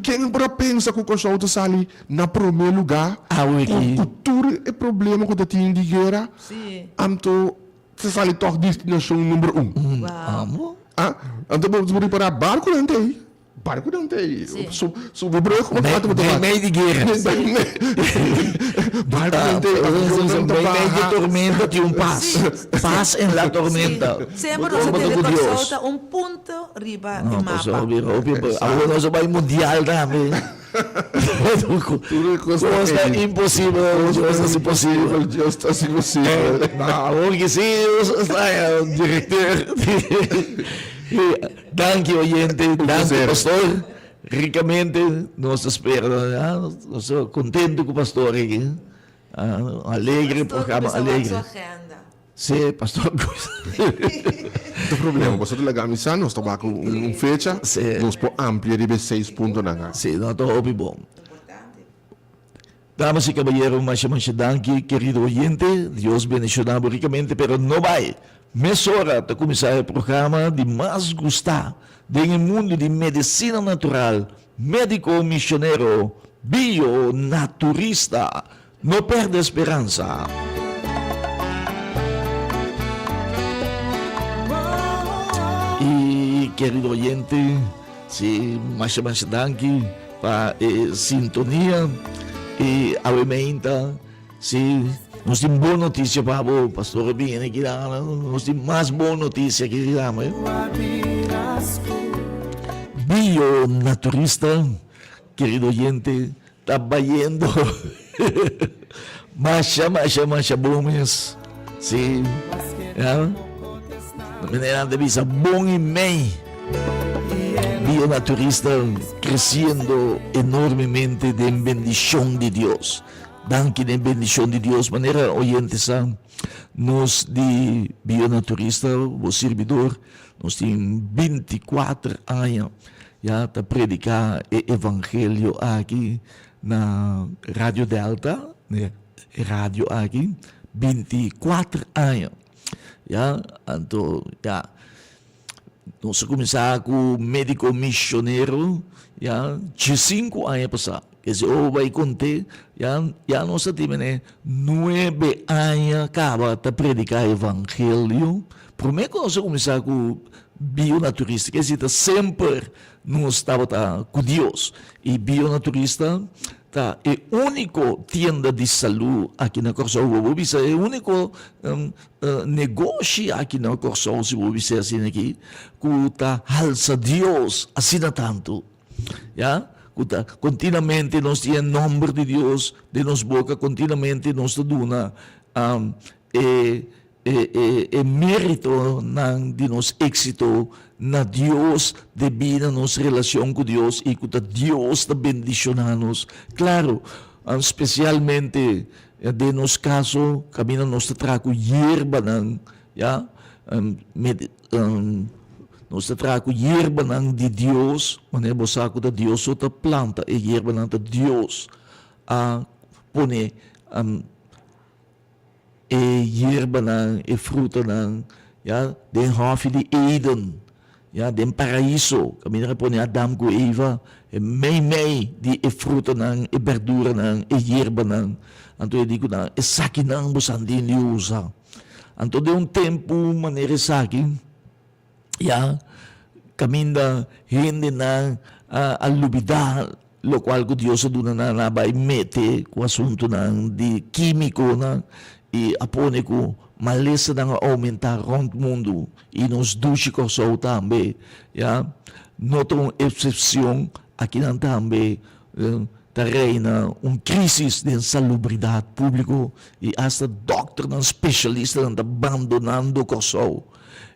quem para pensa que o cachorro está sali na primeiro lugar Ah, wiki. cultura é problema que tu tem de guerra Sim. então você sali toch destinação número 1 Uau. Amo. então vamos preparar barco não tem barco não tem sobre branco Meio di guerra. barco não tem Bem meio de tormenta di un paz. Paz en la tormenta. Sempre nós temos que soltar ponto riba No, do pues mapa. obvio. Ahora no se va al mundial también. Cosa imposible, cosa es imposible. Deus está assim possível Porque sí, está director. Danke, oyente, danke, placer. pastor. Ricamente nos espera. Estoy contento con pastor aquí. Alegre, programa Sua alegre. agenda. Sí, pastor. não tem problema você está legal nós estamos com fecha Sim. nós podemos ampliar de 6 pontos na Sí, no, todo bom. Importante. Damas y caballeros, muchas danke, querido oyente. Dios bendicionado ricamente, pero no vai. Meia hora de começar o programa de mais gostar do mundo de medicina natural, médico missioneiro, bionaturista. Não perde a esperança. E, querido oyente, se mais danke para sintonia e aumenta, se nós temos boa notícia para o pastor Bini aqui, nós temos mais boa notícia aqui, bionaturista, querido oyente, está vendo mais bomes, sim, de maneira de vista bom e bem, bionaturista crescendo enormemente de bendição de Deus. Danke de bendição de Deus, maneira oyente nós de bionaturista, o servidor, nós temos 24 anos já para predicar o evangelho aqui na Rádio Delta, né? Rádio aqui, 24 anos. Já, então, já, nós começamos com o médico missioneiro, já, de 5 anos passados. Quer dizer, eu vou contar, já nós temos 9 anos acaba de predicar o evangelho. Primeiro que nós começamos com bionaturista, quer dizer, sempre nós estávamos com Deus. E bionaturista é o único tienda de saúde aqui na Corsol, é o único negócio aqui na Corsol, se você dizer assim aqui, que está alça Deus, assim tanto. Já? Continuamente nós temos nome de Deus de nossa boca, continuamente nós damos mérito ng dinos éxito na Dios debido nos relasyon com Dios e com Dios na bendicionanos. Claro, especialmente de nos caso, kami na nos tatraco hierba ng, nos tatraco hierba ng di Dios, manebosako da Dios o ta planta e hierba ng ta Dios pone hierba ng fruta ng den hof de Eden, den paraíso, kami na po ni Adam ko Eva, may di fruta ng verdura ng hierba ng, anto digo na saki ng busan din liusa. Anto de un tempo manere saki, kami na hindi na alubida, lo qual ko Dios aduna na nabay mete ko asunto ng di kimiko na apone ko malesa na nga aumentar rond mundo e nos dushi ko so tambe notong excepção aqui não tambe reina crisis de salubridade público e hasta doctor ng specialista ng abandonando ko so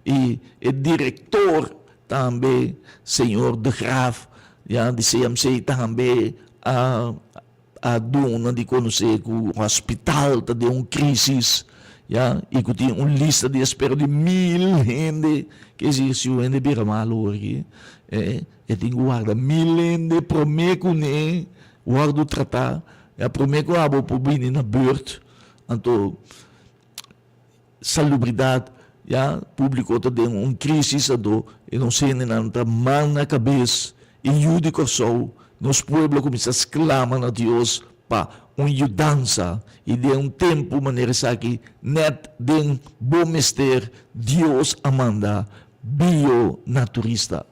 e diretor tambe senhor de Graaf di CMC tambe doon na di conhecer que o hospital está de crisis, e que tem lista de espera de 1,000 gente, que existe o gente bira malo aqui, e tem guarda 1,000 gente, prometo ne, guardo tratar, prometo abo po bini na beurt, anto salubridade, público está de crisis e não sei nem nada, mal na cabeça, e yudi corso, nos pueblos começam a exclamar a Deus para uma ajudança e de tempo maneira que net de bom mister Deus amanda bionaturista.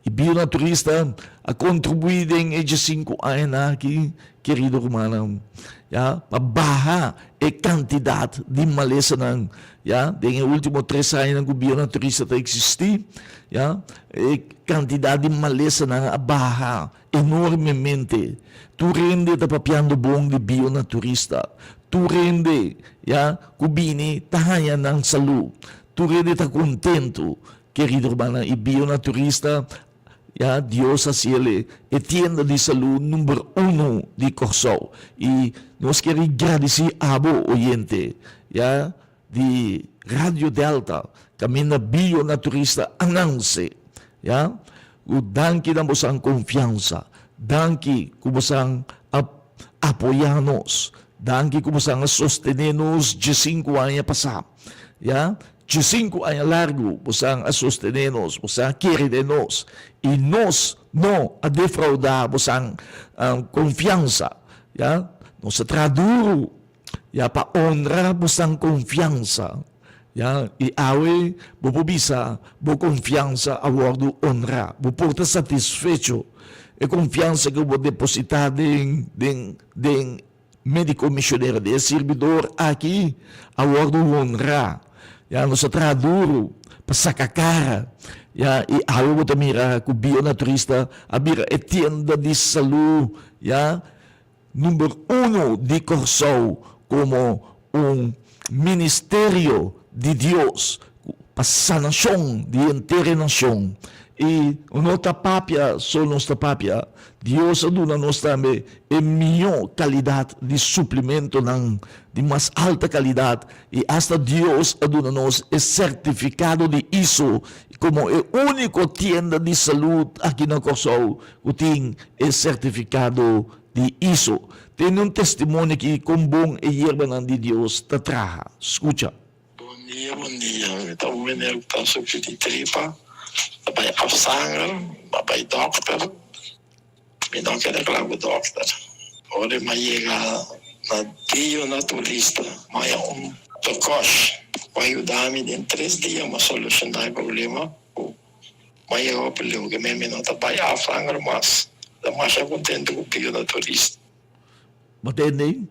E bionaturista a contribuir em esses 5 anos aqui, querido romano, para barrar a quantidade de maleza ng, den último 3 anos que o bionaturista está existir, a quantidade de maleza ng barra enormemente. Tu rende está papiando bom de bionaturista. Tu rende, kubini, tahaya ng salu. Tu rende está contento, querido romano, e bionaturista, Dios asiele e tienda de saúde número 1 de Corso. E nós queremos agradecer a abo oyente, de Radio Delta, camina bionaturista announce, o danke na bosang confiança, danke kubosang apoianos, danke kubosang sostenernos de 5 anos passar, de 5 anos largo, bosang sostenernos, bosang querenos, e nós não a defraudar bosang confiança, nos traduro, para honrar bosang confiança, e awe, bo bisa, bo confiança a bordo honrar, bo porta satisfecho, e confiança que vou depositar den médico missionário, de servidor aqui, a bordo honrar, nos traduro, para sacar cara, e awe vou mira com bionaturista, a mira e tienda de saúde, número 1 de Corso, como ministério de Deus para sanação de inteira nação. E nossa papia, só nossa papia, Deus aduna nós também a melhor qualidade de suplemento, de mais alta qualidade. E hasta Deus aduna nós o certificado de ISO, como a única tienda de saúde aqui na Corso, que tem o certificado de ISO. Tem testemunho que com bom e hierba de Deus te traga. Escucha. Bom dia. Então, o menino está sobre de tripa, vai afsanger, vai doctor, me não quer reclamar o doctor. Ora, mas chega na dia naturista, mas tocosh, vai ajudar-me em 3 dias a solucionar o problema. Mas eu apoio que me não está vai afsanger, mas eu contento com o dia naturista. Matindi,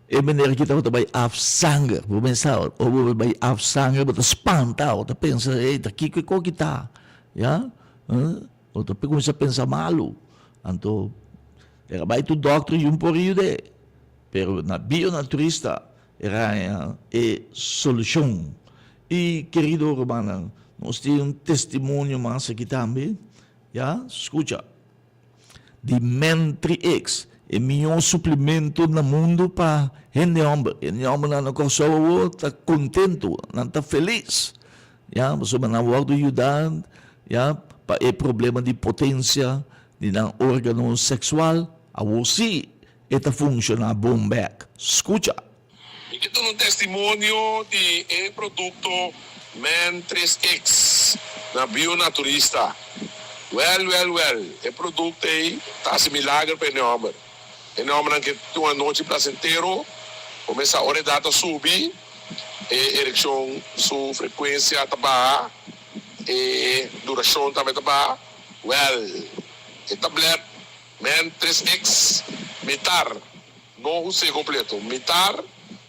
meneer kita ko tabay afsanger, bumensal, o bumay afsanger, bata spantaw, ta pensa, takikoy ko kita, o ta kung sa pensa malo, anto, era ba ito doctor yung poriyo pero na bionaturista, era solusyon, Y querido Romana, nos tiene un testimonio más aquí también. ¿Ya? Escucha. De Mentrix, el mejor suplemento no mundo para gente hombre. Gente hombre no está contento, no está feliz. ¿Ya? Você não vai ajudar, ¿ya? Para el problema de potencia de un órgano sexual. A você, está funciona bom back. Escucha. Aqui estou no testemunho de produto Man 3X na Bionaturista. Well. O produto aí está se milagre para o homem. O homem que tem uma noite placentero, começa a hora data subir, ereção, sua frequência está baixa, duração também está baixa. Well, o tablet Man 3X, mitar, não usei completo, mitar,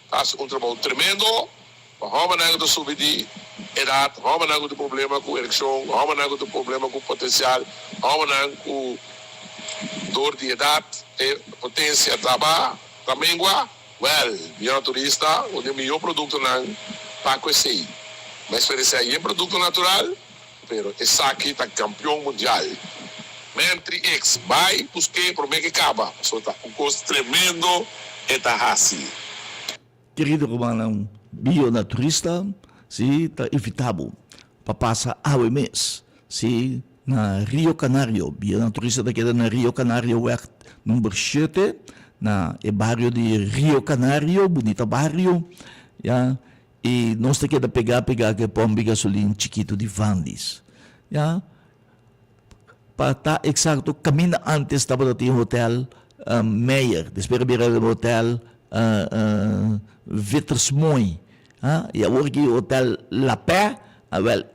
faz um trabalho tremendo, para o homem que subir de idade, o homem que tem problema com ereção, o homem que tem problema com potencial, o homem com dor de idade, potência trabalho, também igual, Bionaturista, o melhor produto para conhecer. Mas oferecer aí é produto natural, mas esse aqui está campeão mundial. Mentri X, vai, busquei, por mim que acaba. Só está um custo tremendo, está assim. Querido Romano, Bionaturista, sim, está evitável para passar ao mês, sim, na Rio Canário. Bionaturista está quedando na Rio Canário, número 7, na barrio de Rio Canário, bonito barrio, já, e nós temos que pegar que pombe gasolina chiquito de Vandis, já, para estar exato, caminho antes estava no hotel Meyer, depois virou no hotel Wittersmoy, e agora que o hotel La Paix,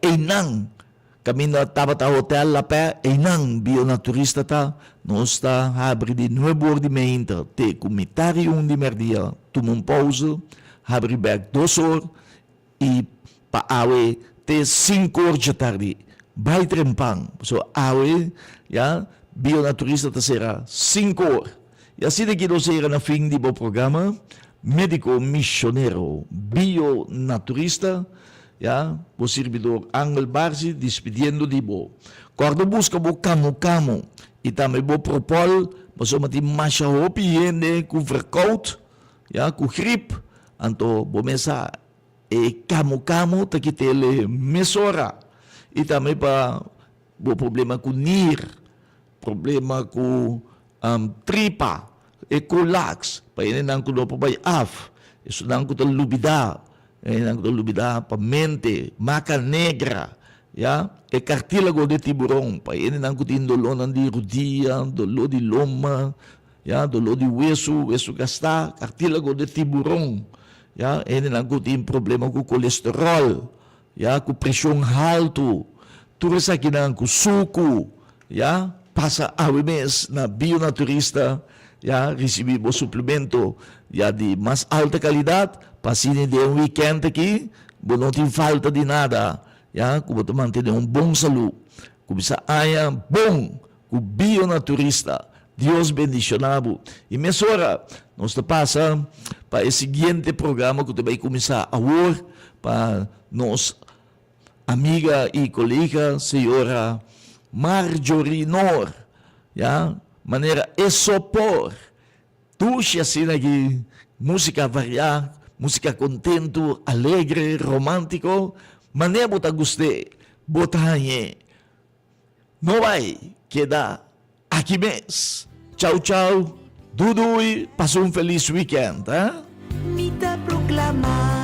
Einang, caminho estava no hotel La Paix, Einang, Bionaturista está, nós está abre de 9 horas de manhã, te comitário de merdia, toma pausa, abre back 2 horas, e para awe, te 5 horas de tarde, vai trempang, so awe, ya, Bionaturista será 5 horas. E assim daqui nós será na fim do programa, médico missioneiro, Bionaturista, ya, o servidor Angel Barsi, despedindo de bo. Quando busca bo camo, e também bo propol, mas o mati macha hopi yende com verkout, ya, com gripe, anto bo mesa e camo, tá que tele mesora. E também para o problema com NIR, problema com tripa, e colax, para ele não kuno pa bay af, isso não kuno lubida, não kuno lubida para mente, maca negra, ya, e cartílago de tiburão, para ele não kuno dolor de rodilha, dolor de loma, ya, dolor de hueso gastar, cartílago de tiburão, ya, ele não kuno problema com colesterol, ya, com pressão alto, tudo isso aqui não com suco, ya, passa ao mês na Bionaturista, ya, recebemos suplemento ya, de mais alta qualidade, para se de um weekend aqui, não tem falta de nada, ya, como manter um bom saúde, como se aia bom, com Bionaturista, Deus bendicionado. E mesora, nós passa para o seguinte programa que vai começar agora, para nós amiga e colega, senhora Marjorie Nor, ya, maneira esopor, tuxe assim aqui, música variada, música contento, alegre, romântico, maneira bota gostei, bota aí, não vai quedar aqui mesmo. Tchau, Dudui, passou um feliz weekend, hein? Mita proclamar.